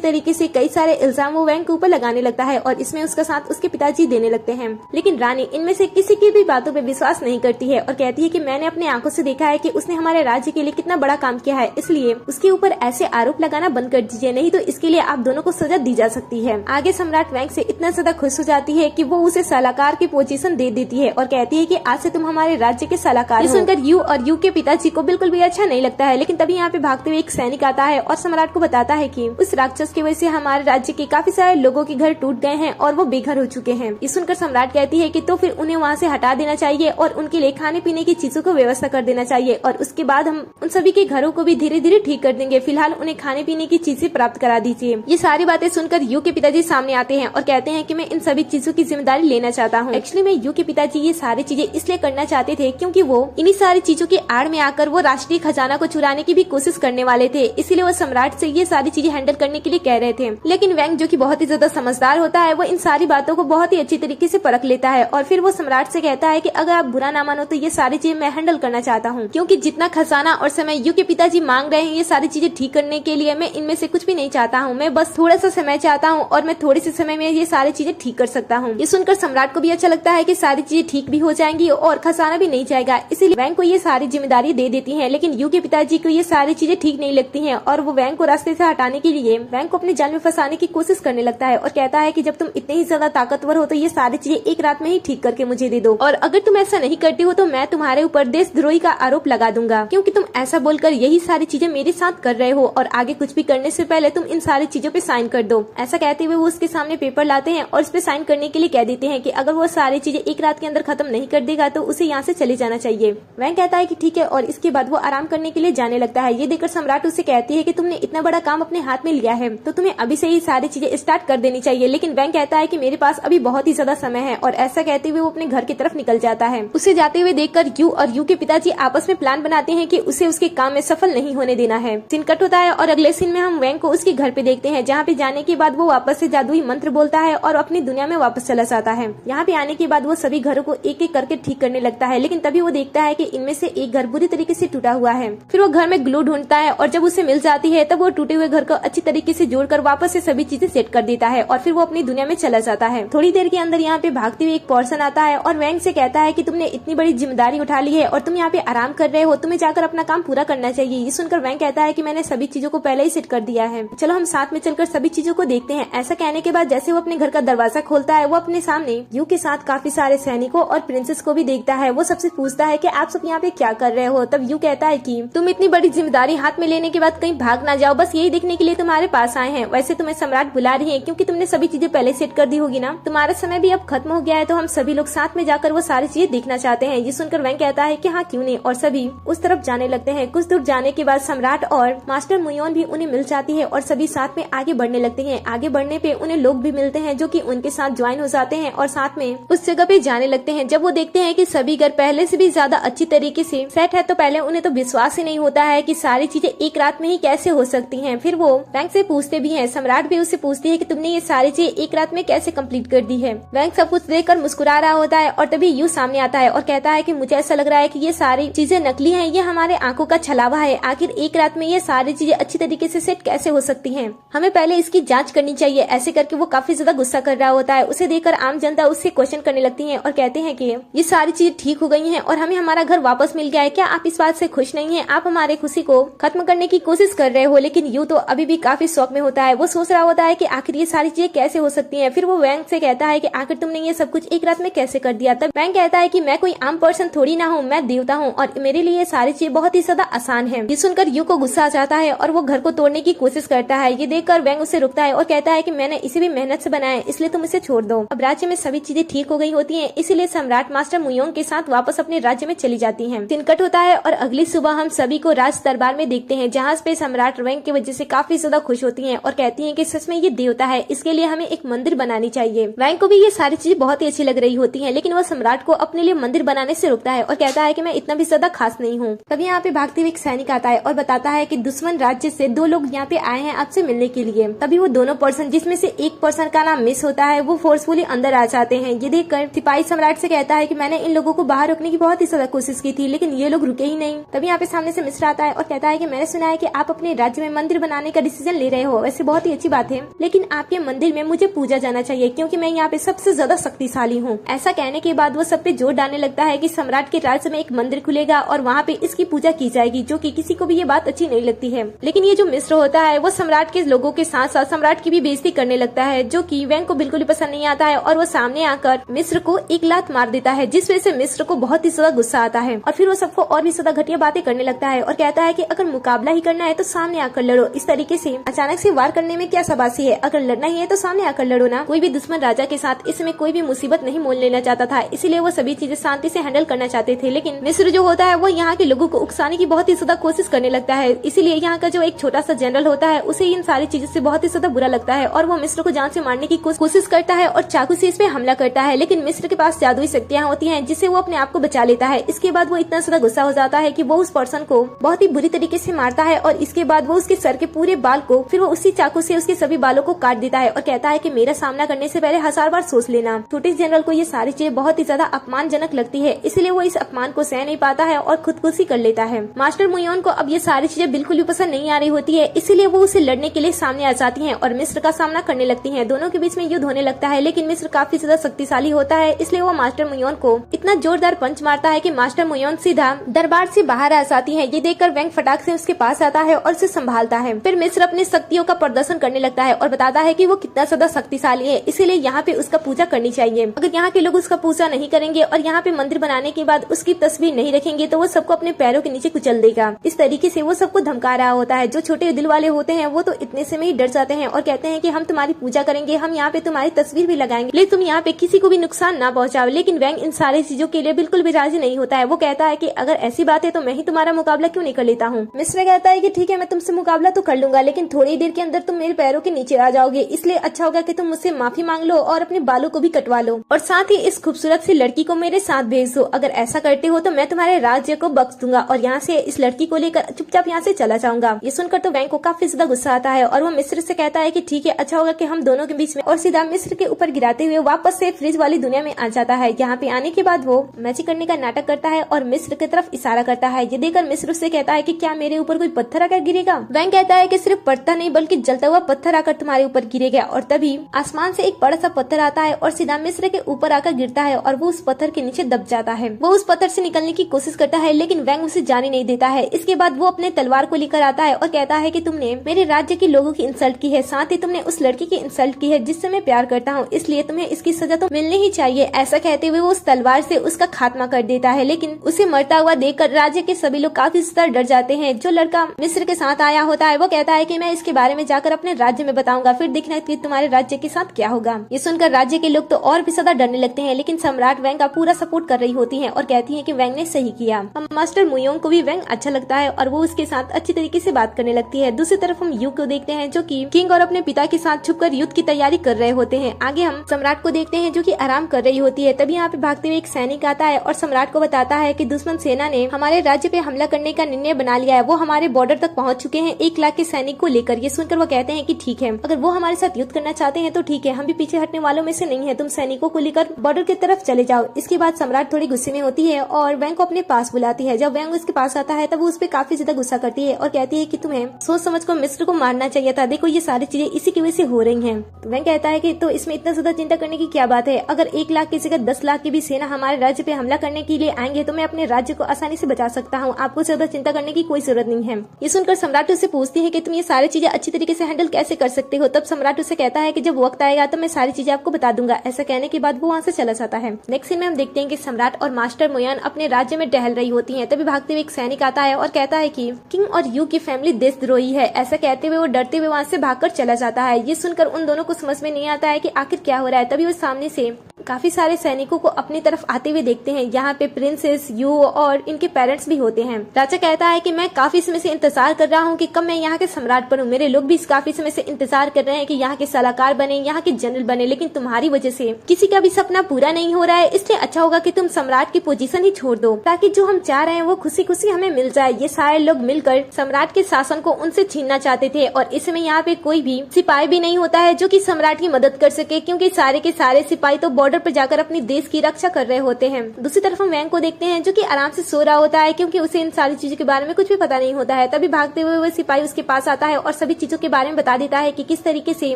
तरीके से कई सारे इल्जाम वो वैंग के ऊपर लगाने लगता है और इसमें उसका साथ उसके पिताजी देने लगते हैं। लेकिन रानी इनमें से किसी की भी बातों पे विश्वास नहीं करती है और कहती है कि मैंने अपने आंखों से देखा है कि उसने हमारे राज्य के लिए कितना बड़ा काम किया है, इसलिए उसके ऊपर ऐसे आरोप लगाना बंद कर दीजिए, नहीं तो इसके लिए आप दोनों को सजा दी जा सकती है। आगे सम्राट वैंग से इतना ज्यादा खुश हो जाती है कि वो उसे सलाहकार की पोजीशन दे देती है और कहती है कि आज से तुम हमारे राज्य के सलाहकार हो। सुनकर यू और यू के पिताजी को बिल्कुल भी अच्छा नहीं लगता है। लेकिन तभी यहाँ पे भागते हुए एक सैनिक आता है और सम्राट को बताता है कि उस राक्षस की वजह से हमारे राज्य के काफी सारे लोगों के घर टूट गए हैं और वो बेघर हो चुके हैं। ये सुनकर सम्राट कहती है कि तो फिर उन्हें वहाँ से हटा देना चाहिए और उनके लिए खाने पीने की चीजों को व्यवस्था कर देना चाहिए और उसके बाद हम उन सभी के घरों को भी धीरे धीरे ठीक कर देंगे। फिलहाल उन्हें खाने पीने की चीजें प्राप्त करा दीजिए। ये सारी बातें सुनकर यू के पिताजी सामने आते हैं और कहते हैं कि मैं इन सभी चीजों की जिम्मेदारी लेना चाहता हूँ। एक्चुअली में यू के पिताजी ये सारी चीजें इसलिए करना चाहते थे क्योंकि वो इन्हीं सारी चीजों की आड़ में आकर वो राष्ट्रीय खजाना को चुराने की भी कोशिश करने वाले थे, इसीलिए वो सम्राट से ये सारी चीजें हैंडल करने के लिए कह रहे थे। लेकिन वैंग जो कि बहुत ही ज्यादा समझदार होता है, वो इन सारी बातों को बहुत ही अच्छी तरीके से परख लेता है और फिर वो सम्राट से कहता है कि अगर आप बुरा ना मानो तो ये सारी चीजें मैं हैंडल करना चाहता हूँ, क्योंकि जितना खजाना और समय यू के पिताजी मांग रहे हैं ये सारी चीजें ठीक करने के लिए, मैं इनमें से कुछ भी नहीं चाहता हूँ। मैं बस थोड़ा सा समय चाहता हूँ और मैं थोड़े से समय में ये सारी चीजें ठीक कर सकता हूँ। ये सुनकर सम्राट को भी अच्छा लगता है कि सारी चीजें ठीक भी हो जाएंगी और खजाना भी नहीं जाएगा, इसीलिए वैंग को ये सारी जिम्मेदारी दे देती है। लेकिन यू के पिताजी को ये सारी चीजें ठीक नहीं लगती हैं और वो वैंग को रास्ते से हटाने के लिए वैंग को अपने जाल में फंसाने की कोशिश करने लगता है और कहता है कि जब तुम इतने ही ज्यादा ताकतवर हो तो ये सारी चीजें एक रात में ही ठीक करके मुझे दे दो, और अगर तुम ऐसा नहीं करती हो तो मैं तुम्हारे ऊपर देशद्रोही का आरोप लगा दूंगा, क्योंकि तुम ऐसा बोलकर यही सारी चीजें मेरे साथ कर रहे हो और आगे कुछ भी करने से पहले तुम इन सारी चीजों पे साइन कर दो। ऐसा कहते हुए वो उसके सामने पेपर लाते हैं और इस पे साइन करने के लिए कह देते हैं कि अगर वो सारी चीजें एक रात के अंदर खत्म नहीं कर देगा तो उसे यहाँ से चले जाना चाहिए। वैंग कहता है कि ठीक है और इसके बाद वो आराम करने के लिए जाने लगता है। ये देखकर सम्राट उसे कहती है कि तुमने इतना बड़ा काम अपने हाथ में लिया है तो तुम्हें अभी से ही सारी चीजें स्टार्ट कर देनी चाहिए। लेकिन वैंग कहता है कि मेरे पास अभी बहुत ही ज्यादा समय है और ऐसा कहते हुए वो अपने घर की तरफ निकल जाता है। उसे जाते हुए देखकर यू और यू के पिताजी आपस में प्लान बनाते हैं कि उसे उसके काम में सफल नहीं होने देना है। सीन कट होता है और अगले सीन में हम वैंग को उसके घर पे देखते हैं, जहाँ पे जाने के बाद वो वापस से जादुई मंत्र बोलता है और अपनी दुनिया में वापस चला जाता है। यहाँ पे आने के बाद वो सभी घरों को एक एक करके ठीक करने लगता है, लेकिन तभी वो देखता है कि इनमें से एक घर बुरी तरीके से टूटा हुआ है। फिर वो घर में ग्लू ढूंढता है और जब उसे मिल जाती है तब वो टूटे हुए घर को अच्छी तरीके से जोड़कर वापस से सभी चीजें सेट कर देता है और फिर वो अपनी दुनिया में चला जाता है। थोड़ी देर के अंदर यहाँ पे भागते हुए एक पर्सन आता है और वैंग से कहता है कि तुमने इतनी बड़ी जिम्मेदारी उठा ली है और तुम यहाँ पे आराम कर रहे हो, तुम्हें जाकर अपना काम पूरा करना चाहिए। ये सुनकर वैंग कहता है कि मैंने सभी चीजों को पहले ही सेट कर दिया है, चलो हम साथ में चलकर सभी चीजों को देखते हैं। ऐसा कहने के बाद जैसे वो अपने घर का दरवाजा खोलता है वो अपने सामने यू के साथ काफी सारे सैनिकों और प्रिंसेस को भी देखता है। वो सबसे पूछता है कि आप सब यहाँ पे क्या कर रहे हो। तब यू कहता है कि तुम इतनी बड़ी जिम्मेदारी हाथ में लेने के बाद कहीं भाग ना जाओ, बस यही देखने के लिए तुम्हारे पास आए हैं। वैसे तुम्हें सम्राट बुला रही है क्योंकि तुमने सभी चीजें पहले सेट कर दी होगी ना, तुम्हारा समय भी अब खत्म हो गया है तो हम सभी लोग साथ में जाकर वो सारी चीजें देखना चाहते हैं। ये सुनकर वैंग कहता है कि हाँ क्यों नहीं, और सभी उस तरफ जाने लगते हैं। कुछ दूर जाने के बाद सम्राट और मास्टर मुयोन भी उन्हें मिल जाती है और सभी साथ में आगे बढ़ने लगते हैं। आगे बढ़ने पे उन्हें लोग भी मिलते हैं जो कि उनके साथ ज्वाइन हो जाते हैं और साथ में उस जगह पे जाने लगते हैं। जब वो देखते हैं कि सभी घर पहले से भी ज्यादा अच्छी तरीके से सेट है तो पहले उन्हें तो विश्वास ही नहीं होता है कि सारी चीजें एक रात में ही कैसे हो सकती हैं। फिर वो वैंग से पूछते भी हैं, सम्राट भी उससे पूछती है कि तुमने ये सारी चीजें एक रात में कैसे कंप्लीट कर दी है। वैंग सब कुछ देखकर मुस्कुरा रहा होता है और तभी यू सामने आता है और कहता है कि मुझे ऐसा लग रहा है कि ये सारी चीजें नकली हैं, ये हमारे आंखों का छलावा है। आखिर एक रात में ये सारी चीजें अच्छी तरीके से सेट कैसे हो सकती हैं, हमें पहले इसकी जांच करनी चाहिए। ऐसे करके वो काफी ज्यादा गुस्सा कर रहा होता है। उसे देखकर आम जनता उससे क्वेश्चन करने लगती है और कहते हैं कि ये सारी चीजें ठीक हो गई हैं और हमें हमारा घर वापस मिल गया है। क्या आप इस बात से खुश नहीं हैं? आप हमारे खुशी को खत्म करने की कोशिश कर रहे हो। लेकिन यू तो अभी भी काफी शौक में होता है। वो सोच रहा होता है कि आखिर ये सारी चीजें कैसे हो सकती हैं। फिर वो वैंग से कहता है कि आखिर तुमने ये सब कुछ एक रात में कैसे कर दिया। तब वैंग कहता है कि मैं कोई आम पर्सन थोड़ी ना हूँ, मैं देवता हूँ और मेरे लिए ये सारी चीजें बहुत ही ज्यादा आसान है। ये सुनकर यू को गुस्सा आ जाता है और वो घर को तोड़ने की कोशिश करता है। ये देखकर वैंग उसे रुकता है और कहता है कि मैंने इसे भी मेहनत से बनाया है, इसलिए तुम इसे छोड़ दो। अब राज्य में सभी चीजें ठीक हो गई होती हैं, इसीलिए सम्राट मास्टर मुयोंग के साथ वापस अपने राज्य में चली जाती हैं। दिन कट होता है और अगली सुबह हम सभी को राज दरबार में देखते हैं, जहाँ पे सम्राट वैंग की वजह से काफी ज्यादा खुश होती हैं और कहती हैं कि सच में ये देवता है, इसके लिए हमें एक मंदिर बनानी चाहिए। वैंग को भी ये सारी चीजें बहुत ही अच्छी लगती लग रही होती है, लेकिन वह सम्राट को अपने लिए मंदिर बनाने से रोकता है और कहता है कि मैं इतना भी ज्यादा खास नहीं हूँ। तभी यहाँ पे भागते हुए एक सैनिक आता है और बताता है कि दुश्मन राज्य से 2 लोग यहाँ पे आए हैं आपसे मिलने के लिए। तभी वो दोनों पर्सन, जिसमें से एक पर्सन का नाम मिस होता है, वो फोर्सफुली अंदर आ जाते हैं। ये देखकर सिपाही सम्राट से कहता है कि मैंने इन लोगों को बाहर रोकने की बहुत ही ज्यादा कोशिश की थी, लेकिन ये लोग रुके ही नहीं। तभी यहाँ पे सामने से मिस्र आता है और कहता है कि मैंने सुना है कि आप अपने राज्य में मंदिर बनाने का डिसीजन ले रहे हो। वैसे बहुत ही अच्छी बात है, लेकिन आपके मंदिर में मुझे पूजा जाना चाहिए क्योंकि मैं यहाँ पे सबसे ज्यादा शक्तिशाली हूँ। ऐसा कहने के बाद वो सब पे जोर डालने लगता है कि सम्राट के राज्य में एक मंदिर खुलेगा और वहाँ पे इसकी पूजा की जाएगी, जो कि किसी को भी ये बात अच्छी नहीं लगती है। लेकिन ये जो मिस्र होता है वो सम्राट के लोगों के साथ साथ सम्राट की भी बेइज्जती करने लगता है, जो कि वैंग को बिल्कुल भी पसंद नहीं आता है और वो सामने आकर मिस्र को एक लात मार देता है, जिस वजह से मिस्र को बहुत ही ज्यादा गुस्सा आता है और फिर वो सबको और भी ज्यादा घटिया बातें करने लगता है और कहता है कि अगर मुकाबला ही करना है तो सामने आकर लड़ो। इस तरीके से अचानक से वार करने में क्या शाबाशी है, अगर लड़ना ही है तो सामने आकर लड़ो ना। कोई भी दुश्मन राजा के साथ इसमें कोई भी मुसीबत नहीं मोल लेना चाहता था, इसीलिए वो सभी चीजें शांति से हैंडल करना चाहते थे। लेकिन मिस्र जो होता है वो यहाँ के लोगों को उकसाने की बहुत ही ज्यादा कोशिश करने लगता है, इसीलिए यहाँ का जो एक छोटा सा जनरल होता है उसे इन सारी चीजों से बहुत ही ज्यादा बुरा लगता है और वो मिस्र को जान से मारने की कोशिश करता है और चाकू से इस पे हमला करता है। लेकिन मिस्र के पास जादुई शक्तियाँ होती हैं जिससे वो अपने आप को बचा लेता है। इसके बाद वो इतना ज्यादा गुस्सा हो जाता है कि वो उस पर्सन को बहुत ही बुरी तरीके से मारता है और इसके बाद वो उसके सर के पूरे बाल को फिर वो उसी चाकू से उसके सभी बालों को काट देता है और कहता है कि मेरा सामना करने से पहले 1000 बार सोच लेना। छोटे जनरल को ये सारी चीजें बहुत ही ज्यादा अपमानजनक लगती है, इसलिए वो इस अपमान को सह नहीं पाता है और खुदकुशी कर लेता है। मास्टर मुयोन को अब ये सारी चीजें बिल्कुल भी पसंद नहीं आ रही होती है, इसीलिए वो उसे लड़ने के लिए सामने आ जाती हैं और मिस्र का सामना करने लगती हैं। दोनों के बीच में युद्ध होने लगता है, लेकिन मिस्र काफी ज्यादा शक्तिशाली होता है, इसलिए वो मास्टर मुयोन को इतना जोरदार पंच मारता है कि मास्टर मुयोन सीधा दरबार से बाहर आ जाती है। ये देखकर वैंग फटाक से उसके पास आता है और उसे संभालता है। फिर मिस्र अपनी शक्तियों का प्रदर्शन करने लगता है और बताता है कि वो कितना ज्यादा शक्तिशाली है, इसीलिए यहाँ पे उसका पूजा करनी चाहिए। अगर यहाँ के लोग उसका पूजा नहीं करेंगे और यहाँ पे मंदिर बनाने के बाद उसकी तस्वीर नहीं रखेंगे तो वो सबको अपने पैरों के नीचे कुचल देगा। इस तरीके से वो सबको धमका रहा होता है। जो छोटे दिल वाले होते हैं वो तो इतने से में ही डर जाते हैं और कहते हैं कि हम तुम्हारी पूजा करेंगे, हम यहाँ पे तुम्हारी तस्वीर भी लगाएंगे, लेकिन तुम यहाँ पे किसी को भी नुकसान ना पहुँचाओ। लेकिन वैंग इन सारी चीजों के लिए बिल्कुल भी राजी नहीं होता है। वो कहता है कि अगर ऐसी बात है तो मैं ही तुम्हारा मुकाबला क्यों नहीं कर लेता हूँ। मिस्र कहता है कि ठीक है, मैं तुमसे मुकाबला तो कर लूंगा, लेकिन थोड़ी देर के अंदर तुम मेरे पैरों के नीचे आ जाओगे, इसलिए अच्छा होगा कि तुम मुझसे माफी मांग लो और अपने बालों को भी कटवा लो और साथ ही इस खूबसूरत सी लड़की को मेरे साथ भेज दो। अगर ऐसा करते हो तो मैं तुम्हारे राज्य को बख्श दूंगा और यहाँ से इस लड़की को लेकर चुपचाप यहाँ से चला जाऊंगा। ये सुनकर तो वैंग को काफी ज्यादा गुस्सा आता है और वो मिस्र से कहता है कि ठीक है, अच्छा होगा कि हम दोनों के बीच में, और सीधा मिस्र के ऊपर गिराते हुए वापस से फ्रिज वाली दुनिया में आ जाता है। यहाँ पे आने के बाद वो मैजिक करने का नाटक करता है और मिस्र की तरफ इशारा करता है। ये देखकर मिस्र से कहता है कि क्या मेरे ऊपर कोई पत्थर आकर गिरेगा। वैंग कहता है कि सिर्फ पत्थर नहीं बल्कि जलता हुआ पत्थर आकर तुम्हारे ऊपर गिरेगा। और तभी आसमान से एक बड़ा सा पत्थर आता है और सीधा मिस्र के ऊपर आकर गिरता है और वो उस पत्थर के नीचे दब जाता है। वो उस पत्थर से निकलने की कोशिश करता है, लेकिन वैंग उसे जाने नहीं देता है। इसके बाद वो अपने तलवार को लेकर आता है और कहता है कि तुमने मेरे राज्य के लोगों की इंसल्ट की है, साथ ही तुमने उस लड़की की इंसल्ट की है जिससे मैं प्यार करता हूँ, इसलिए तुम्हें इसकी सजा तो मिलनी ही चाहिए। ऐसा कहते हुए वो उस तलवार से उसका खात्मा कर देता है, लेकिन उसे मरता हुआ देखकर राज्य के सभी लोग काफी ज्यादा डर जाते हैं। जो लड़का मिस्र के साथ आया होता है वो कहता है कि मैं इसके बारे में जाकर अपने राज्य में बताऊंगा, फिर देखना कि तुम्हारे राज्य के साथ क्या होगा। ये सुनकर राज्य के लोग तो और भी ज्यादा डरने लगते हैं, लेकिन सम्राट वैंग का पूरा सपोर्ट कर रही होती है और कहती है कि वैंग ने सही किया। मास्टर मुयोंग को भी वैंग अच्छा लगता है और वो उसके साथ अच्छी तरीके से बात करने लगती है। दूसरी तरफ हम यू को देखते हैं जो कि किंग और अपने पिता के साथ छुपकर युद्ध की तैयारी कर रहे होते हैं। आगे हम सम्राट को देखते हैं जो कि आराम कर रही होती है। तभी यहाँ पे भागते हुए एक सैनिक आता है और सम्राट को बताता है कि दुश्मन सेना ने हमारे राज्य पे हमला करने का निर्णय बना लिया है। वो हमारे बॉर्डर तक पहुंच चुके हैं 1 लाख के सैनिक को लेकर। ये सुनकर वो कहते हैं कि ठीक है, अगर वो हमारे साथ युद्ध करना चाहते हैं तो ठीक है, हम भी पीछे हटने वालों में से नहीं है, तुम सैनिकों को लेकर बॉर्डर की तरफ चले जाओ। इसके बाद सम्राट थोड़ी गुस्से में होती है और वैंग को अपने पास बुलाती है। जब वैंग उसके पास आता है तब वो उस पर काफी ज्यादा गुस्सा करती है और कहती है कि तुम्हें सोच समझ कर मिस्र को मारना चाहिए था, देखो ये सारी चीजें इसी की वजह से हो रही हैं। तो वैंग कहता है कि तो इसमें इतना ज्यादा चिंता करने की क्या बात है, अगर 1 लाख की जगह 10 लाख की भी सेना हमारे राज्य पे हमला करने के लिए आएंगे तो मैं अपने राज्य को आसानी से बचा सकता हूँ, आपको ज्यादा चिंता करने की कोई जरूरत नहीं है। ये सुनकर सम्राट उससे पूछती है कि तुम ये सारी चीजें अच्छी तरीके से हैंडल कैसे कर सकते हो। तब सम्राट उससे कहता है कि जब वक्त आएगा तो मैं सारी चीजें आपको बता दूंगा। ऐसा कहने के बाद वो वहाँ से चला जाता है। नेक्स्ट सीन में हम देखते हैं कि सम्राट और मास्टर मुयोन अपने राज्य में टहल रही होती हैं। तभी भागते हुए एक सैनिक आता है और कहता है कि किंग और यू की फैमिली देशद्रोही है। ऐसा कहते हुए वो डरते हुए वहाँ से भागकर चला जाता है। ये सुनकर उन दोनों को समझ में नहीं आता है कि आखिर क्या हो रहा है। तभी वो सामने से काफी सारे सैनिकों को अपनी तरफ आते हुए देखते हैं। यहाँ पे प्रिंसेस, यू और इनके पेरेंट्स भी होते हैं। राजा कहता है कि मैं काफी समय से इंतजार कर रहा हूँ कि कब मैं यहाँ के सम्राट बनूं। मेरे लोग भी काफी समय से इंतजार कर रहे हैं कि यहाँ के सलाहकार बने, यहाँ के जनरल बने, लेकिन तुम्हारी वजह से किसी का भी सपना पूरा नहीं हो रहा है। इसलिए अच्छा होगा कि तुम सम्राट की पोजीशन ही छोड़ दो, ताकि जो हम चाह रहे हैं वो खुशी खुशी हमें मिल जाए। ये सारे लोग मिलकर सम्राट के शासन को उनसे छीनना चाहते थे और इस समय यहाँ पे कोई भी सिपाही भी नहीं होता है जो कि सम्राट की मदद कर सके, क्योंकि सारे के सारे सिपाही तो बॉर्डर पर जाकर अपनी देश की रक्षा कर रहे होते हैं। दूसरी तरफ हम वैंग को देखते हैं जो कि आराम से सो रहा होता है, क्योंकि उसे इन सारी चीजों के बारे में कुछ भी पता नहीं होता है। तभी भागते हुए वो सिपाही उसके पास आता है और सभी चीजों के बारे में बता देता है कि किस तरीके से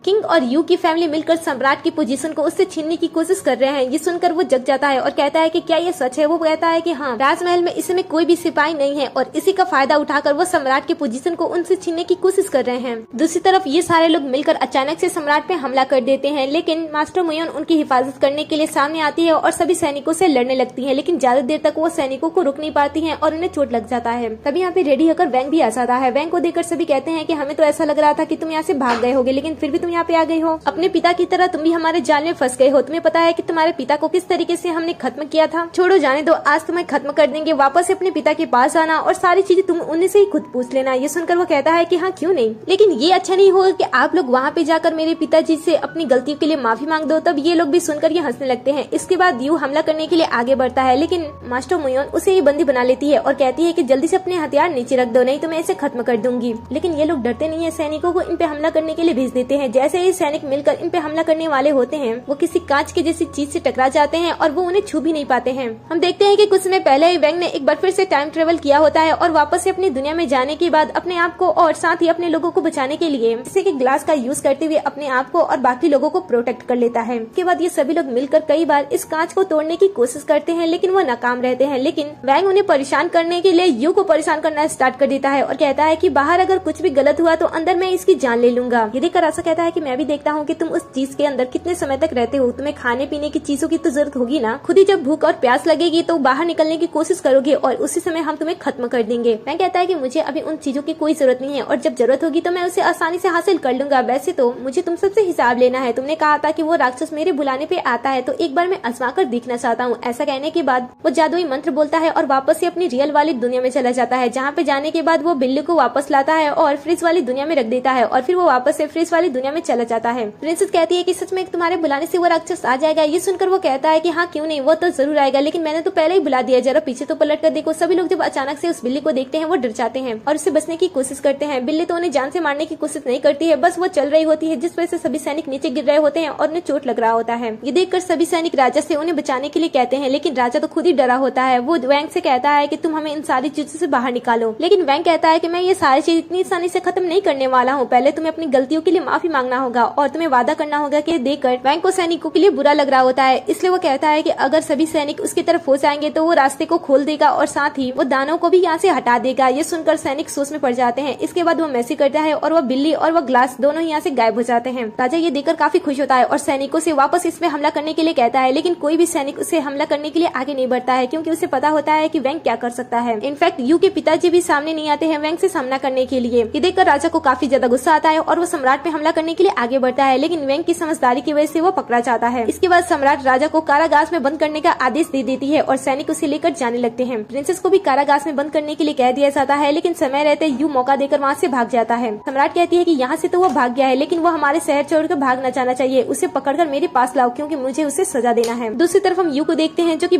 किंग और यू की फैमिली मिलकर सम्राट की पोजीशन को उससे छीनने की कोशिश कर रहे हैं। ये सुनकर वो जग जाता है और कहता है कि क्या ये सच है। वो कहता है कि हाँ, राजमहल में इस समय कोई भी सिपाही नहीं है और इसी का फायदा उठाकर वो सम्राट की पोजीशन को उनसे छीनने की कोशिश कर रहे हैं। दूसरी तरफ ये सारे लोग मिलकर अचानक से सम्राट पे हमला कर देते हैं, लेकिन मास्टर मुयोन उनकी हिफाजत करने के लिए सामने आती है और सभी सैनिकों से लड़ने लगती है, लेकिन ज्यादा देर तक वो सैनिकों को रुक नहीं पाती है और उन्हें चोट लग जाता है। तभी यहाँ पे रेडी होकर वैंग भी आ जाता है। वैंग को देखकर सभी कहते हैं कि हमें तो ऐसा लग रहा था कि तुम यहाँ से भाग गए होगे, लेकिन फिर भी तुम यहाँ पे आ गए हो। अपने पिता की तरह तुम भी हमारे जाल में फंस गए हो। तुम्हें पता है कि तुम्हारे पिता को किस तरीके से हमने खत्म किया था। छोड़ो, जाने दो, आज तुम्हें खत्म कर देंगे। वापस अपने पिता के पास आना और सारी चीजें तुम उन्हें से ही खुद पूछ लेना। ये सुनकर वो कहता है कि हाँ, क्यों नहीं, लेकिन ये अच्छा नहीं होगा कि आप लोग वहाँ पे जाकर मेरे पिताजी से अपनी गलतियों के लिए माफी मांग दो। तब ये लोग भी सुनकर ये हंसने लगते हैं। इसके बाद यू हमला करने के लिए आगे बढ़ता है, लेकिन मास्टर मुयोन उसे ये बंदी बना लेती है और कहती है कि जल्दी से अपने हथियार नीचे रख दो, नहीं तो मैं इसे खत्म कर दूंगी। लेकिन ये लोग डरते नहीं है, सैनिकों को इन पे हमला करने के लिए भेज देते हैं। जैसे ही सैनिक मिलकर इन पे हमला करने वाले होते हैं, वो किसी कांच के जैसी चीज से टकरा जाते हैं और वो उन्हें छू भी नहीं पाते हैं। हम देखते हैं कि कुछ समय पहले ही वैंग ने एक बार फिर से टाइम ट्रेवल किया होता है और वापस से अपनी दुनिया में जाने के बाद अपने आप को और साथ ही अपने लोगों को बचाने के लिए किसी के ग्लास का यूज करते हुए अपने आप को और बाकी लोगों को प्रोटेक्ट कर लेता है। उसके बाद ये सभी लोग मिलकर कई बार इस कांच को तोड़ने की कोशिश करते हैं, लेकिन वो नाकाम रहते हैं। लेकिन वैंग उन्हें परेशान करने के लिए यू को परेशान करना स्टार्ट कर देता है और कहता है कि बाहर अगर कुछ भी गलत हुआ तो अंदर मैं इसकी जान ले लूंगा। ये देखकर आशा कहता है कि मैं भी देखता हूँ कि तुम उस चीज के अंदर कितने समय तक रहते हो। तुम्हें खाने पीने की चीजों की तो जरूरत होगी ना। खुद ही जब भूख और प्यास लगेगी तो बाहर निकलने की कोशिश करोगे और उसी समय हम तुम्हें खत्म कर देंगे। मैं कहता है कि मुझे अभी उन चीजों की कोई जरूरत नहीं है और जब जरूरत होगी तो मैं उसे आसानी से हासिल कर लूंगा। वैसे तो मुझे तुम सबसे हिसाब लेना है। तुमने कहा था कि वो राक्षस मेरे बुलाने पे आता है, तो एक बार मैं आजमा कर देखना चाहता हूँ। ऐसा कहने के बाद वो जादुई मंत्र बोलता है और वापस से अपनी रियल वाली दुनिया में चला जाता है, जहाँ पे जाने के बाद वो बिल्ली को वापस लाता है और फ्रिज वाली दुनिया में रख देता है और फिर वो वापस से फ्रिज वाली दुनिया में चला जाता है। प्रिंसेस कहती है कि सच में तुम्हारे बुलाने से वो राक्षस आ जाएगा। ये सुनकर वो कहता है कि हाँ, क्यों नहीं, वो तो जरूर आएगा, लेकिन मैंने तो पहले ही बुला दिया। जरा पीछे तो पलट कर देखो। सभी लोग जब अचानक से उस बिल्ली को देखते हैं वो डर जाते हैं और उससे बचने की कोशिश करते हैं। बिल्ली तो उन्हें जान से मारने की कोशिश नहीं करती है, बस वो चल रही होती है, जिस वजह से सभी सैनिक नीचे गिर रहे होते हैं और उन्हें चोट लग रहा होता है। ये देखकर सभी सैनिक राजा से उन्हें बचाने के लिए कहते हैं, लेकिन राजा तो खुद ही डरा होता है। वो वैंग से कहता है कि तुम हमें इन सारी चीजों से बाहर निकालो, लेकिन वैंग कहता है कि मैं ये सारी चीज इतनी आसानी से खत्म नहीं करने वाला हूँ। पहले तुम्हें अपनी गलतियों के लिए माफी मांगना होगा और तुम्हें वादा करना होगा कि देखकर वैंग को सैनिकों के लिए बुरा लग रहा होता है। इसलिए वो कहता है कि अगर सभी सैनिक उसकी तरफ हो जाएंगे तो वो रास्ते को खोल देगा और साथ ही वो दानों को भी यहाँ से हटा देगा। ये सुनकर सैनिक सोच में पड़ जाते हैं। इसके बाद वो मैसेज करता है और वो बिल्ली और वो ग्लास दोनों यहाँ से गायब हो जाते हैं। राजा ये देखकर काफी खुश होता है और सैनिकों से वापस इस पे हमला करने के लिए कहता है, लेकिन कोई भी सैनिक उसे हमला करने के लिए आगे नहीं बढ़ता है, क्योंकि उसे पता होता है कि वैंग क्या कर सकता है। इनफैक्ट यू के पिताजी भी सामने नहीं आते हैं वैंग से सामना करने के लिए। ये देखकर राजा को काफी ज्यादा गुस्सा आता है और वो सम्राट पे हमला करने के लिए आगे बढ़ता है, लेकिन वैंग की समझदारी की वजह से वो पकड़ा जाता है। इसके बाद सम्राट राजा को कारागार में बंद करने का आदेश दे देती है और सैनिक उसे लेकर जाने लगते हैं। प्रिंसेस को भी कारागार में बंद करने के लिए कह दिया जाता है, लेकिन समय रहते यू मौका देकर वहाँ से भाग जाता है। सम्राट कहती है कि यहाँ से तो वो भाग गया है, लेकिन वो हमारे शहर छोड़कर भाग न जाना चाहिए। उसे पकड़कर मेरे पास लाओ, क्योंकि मुझे उसे सजा देना है। दूसरी तरफ हम यू को देखते हैं जो कि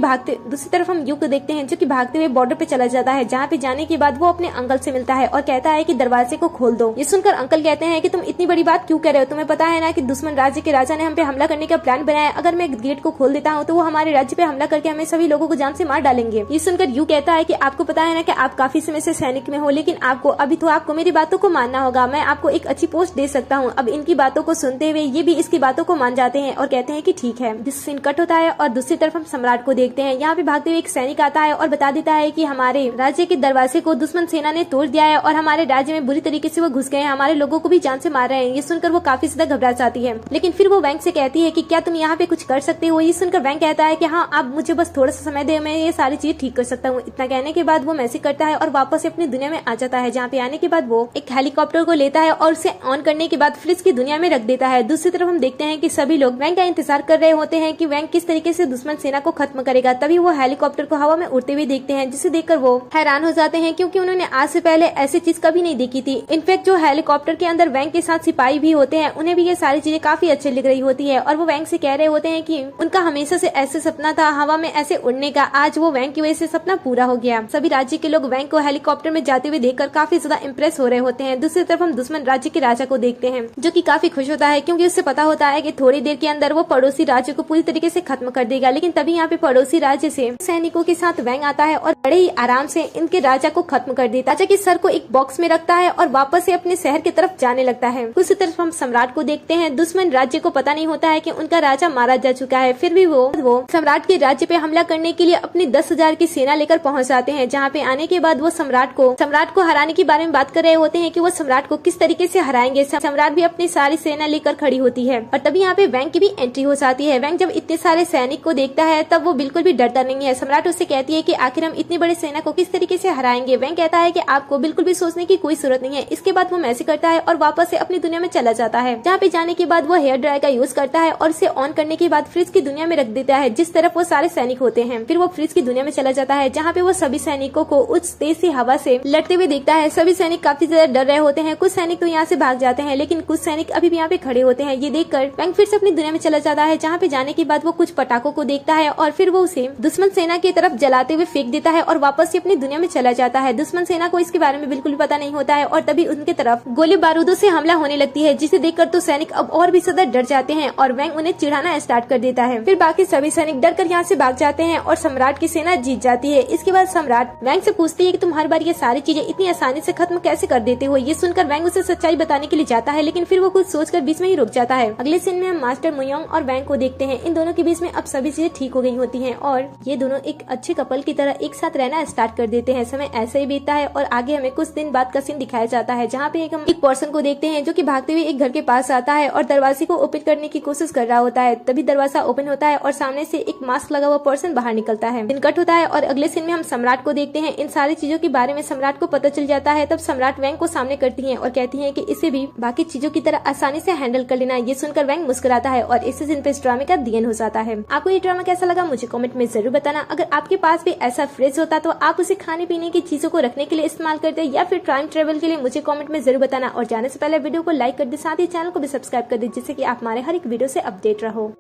भागते हुए बॉर्डर पे चला जाता है, जहाँ पे जाने के बाद वो अपने अंकल से मिलता है और कहता है कि दरवाजे को खोल दो। ये सुनकर अंकल कहते हैं कि तुम इतनी बड़ी बात क्यों कह रहे हो? तुम्हें पता है ना कि दुश्मन राज्य के राजा ने हम पे हमला करने का प्लान बनाया। अगर मैं गेट को खोल देता हूँ तो वो हमारे राज्य पे हमला करके हमें सभी लोगों को जान से मार डालेंगे। ये सुनकर यू कहता है कि आपको पता है ना कि आप काफी समय से सैनिक में हो, लेकिन आपको मेरी बातों को मानना होगा। मैं आपको एक अच्छी पोस्ट दे सकता हूँ। अब इनकी बातों को सुनते हुए ये भी इसकी बातों को मान जाते हैं और कहते हैं कि ठीक है। जिस सीन कट होता है और दूसरी तरफ हम सम्राट को देखते हैं। यहाँ पे भागते हुए एक सैनिक आता है और बता देता है कि हमारे राज्य के दरवाजे को दुश्मन सेना ने तोड़ दिया है और हमारे राज्य में बुरी तरीके से वो घुस गए हैं, हमारे लोगों को भी जान से मार रहे हैं। ये सुनकर वो काफी ज्यादा घबरा जाती है, लेकिन फिर वो वैंग से कहती है कि क्या तुम यहाँ पे कुछ कर सकते हो? ये सुनकर वैंग कहता है कि हाँ, आप मुझे बस थोड़ा सा समय दे, मैं ये सारी चीज ठीक कर सकता हूँ। इतना कहने के बाद वो मैसेज करता है और वापस अपनी दुनिया में आ जाता है, जहाँ पे आने के बाद वो एक हेलीकॉप्टर को लेता है और उसे ऑन करने के बाद फ्रिज की दुनिया में रख देता है। दूसरी तरफ हम देखते हैं कि सभी लोग वैंग का इंतजार कर रहे रहे होते हैं कि वैंग किस तरीके से दुश्मन सेना को खत्म करेगा। तभी वो हेलीकॉप्टर को हवा में उड़ते हुए देखते हैं, जिसे देखकर वो हैरान हो जाते हैं क्योंकि उन्होंने आज से पहले ऐसी चीज कभी नहीं देखी थी। इनफैक्ट जो हेलीकॉप्टर के अंदर वैंग के साथ सिपाही भी होते हैं, उन्हें भी ये सारी चीजें काफी अच्छी लग रही होती है और वो वैंग से कह रहे होते हैं कि उनका हमेशा से ऐसे सपना था हवा में ऐसे उड़ने का, आज वो वैंग की वजह से सपना पूरा हो गया। सभी राज्य के लोग वैंग को हेलीकॉप्टर में जाते हुए देखकर काफी ज्यादा इम्प्रेस हो रहे होते हैं। दूसरी तरफ हम दुश्मन राज्य के राजा को देखते हैं, जो कि काफी खुश होता है क्योंकि उससे पता होता है कि थोड़ी देर के अंदर वो पड़ोसी राज्य को पूरी तरीके से खत्म कर देगा। लेकिन तभी यहाँ पे पड़ोसी राज्य से सैनिकों के साथ वैंग आता है और बड़े ही आराम से इनके राजा को खत्म कर देता है। राजा के सर को एक बॉक्स में रखता है और वापस से अपने शहर की तरफ जाने लगता है। दूसरी तरफ हम सम्राट को देखते हैं। दुश्मन राज्य को पता नहीं होता है कि उनका राजा मारा जा चुका है, फिर भी वो सम्राट के राज्य पे हमला करने के लिए अपनी 10,000 की सेना लेकर पहुंच जाते हैं। जहाँ पे आने के बाद वो सम्राट को हराने के बारे में बात कर रहे होते हैं कि वो सम्राट को किस तरीके से हराएंगे। सम्राट भी अपनी सारी सेना लेकर खड़ी होती है और तभी यहाँ पे वैंग की भी एंट्री हो जाती है। वैंग जब इतने सारे सैनिक को देखता है तब वो बिल्कुल भी डरता नहीं है। सम्राट उससे कहती है कि आखिर हम इतनी बड़ी सेना को किस तरीके से हराएंगे। वैंग कहता है कि आपको बिल्कुल भी सोचने की कोई जरूरत नहीं है। इसके बाद वो मैसेज करता है और वापस से अपनी दुनिया में चला जाता है। जहाँ पे जाने के बाद वो हेयर ड्रायर का यूज करता है और इसे ऑन करने के बाद फ्रिज की दुनिया में रख देता है जिस तरफ वो सारे सैनिक होते हैं। फिर वो फ्रिज की दुनिया में चला जाता है जहाँ पे वो सभी सैनिकों को उस तेज सी हवा से लड़ते हुए देखता है। सभी सैनिक काफी ज्यादा डर रहे होते हैं। कुछ सैनिक तो यहाँ से भाग जाते हैं लेकिन कुछ सैनिक अभी भी यहाँ पे खड़े होते हैं। ये देखकर वैंग फिर से अपनी दुनिया में चला जाता है। जहाँ पे जाने के बाद वो कुछ पटाखों को देखता है और फिर वो उसे दुश्मन सेना की तरफ जलाते हुए फेंक देता है और वापस से अपनी दुनिया में चला जाता है। दुश्मन सेना को इसके बारे में बिल्कुल भी पता नहीं होता है और तभी उनके तरफ गोली बारूदों से हमला होने लगती है, जिसे देखकर तो सैनिक अब और भी ज्यादा डर जाते हैं और वैंग उन्हें चिढ़ाना स्टार्ट कर देता है। फिर बाकी सभी सैनिक डर कर यहाँ से भाग जाते हैं और सम्राट की सेना जीत जाती है। इसके बाद सम्राट वैंग से पूछती है कि तुम हर बार ये सारी चीजें इतनी आसानी से खत्म कैसे कर देते हो। ये सुनकर वैंग उसे सच्चाई बताने के लिए जाता है लेकिन फिर वो कुछ सोचकर बीच में ही रुक जाता है। अगले सीन में हम मास्टर मुयोंग और वैंग को देखते हैं। इन दोनों के बीच में अब सभी चीजें ठीक हो गई होती हैं और ये दोनों एक अच्छे कपल की तरह एक साथ रहना स्टार्ट कर देते हैं। समय ऐसे ही बीतता है और आगे हमें कुछ दिन बाद का सीन दिखाया जाता है जहाँ पे हम एक पर्सन को देखते हैं जो कि भागते हुए एक घर के पास आता है और दरवाजे को ओपन करने की कोशिश कर रहा होता है। तभी दरवाजा ओपन होता है और सामने से एक मास्क लगा हुआ पर्सन बाहर निकलता है। दिन कट होता है और अगले सीन में हम सम्राट को देखते हैं। इन सारी चीजों के बारे में सम्राट को पता चल जाता है। तब सम्राट वैंग को सामने करती है और कहती है कि इसे भी बाकी चीजों की तरह आसानी से हैंडल कर लेना। ये सुनकर वैंग मुस्कुराता है और इसी सीन पे इस ड्रामे का दी एंड हो जाता है। आपको ये ड्रामा कैसा लगा मुझे कमेंट में जरूर बताना। अगर आपके पास भी ऐसा फ्रिज होता तो आप उसे खाने पीने की चीजों को रखने के लिए इस्तेमाल करते या फिर टाइम ट्रेवल के लिए, मुझे कमेंट में जरूर बताना। और जाने से पहले वीडियो को लाइक कर दे, साथ ही चैनल को भी सब्सक्राइब कर दे जिससे कि आप हमारे हर एक वीडियो से अपडेट रहो।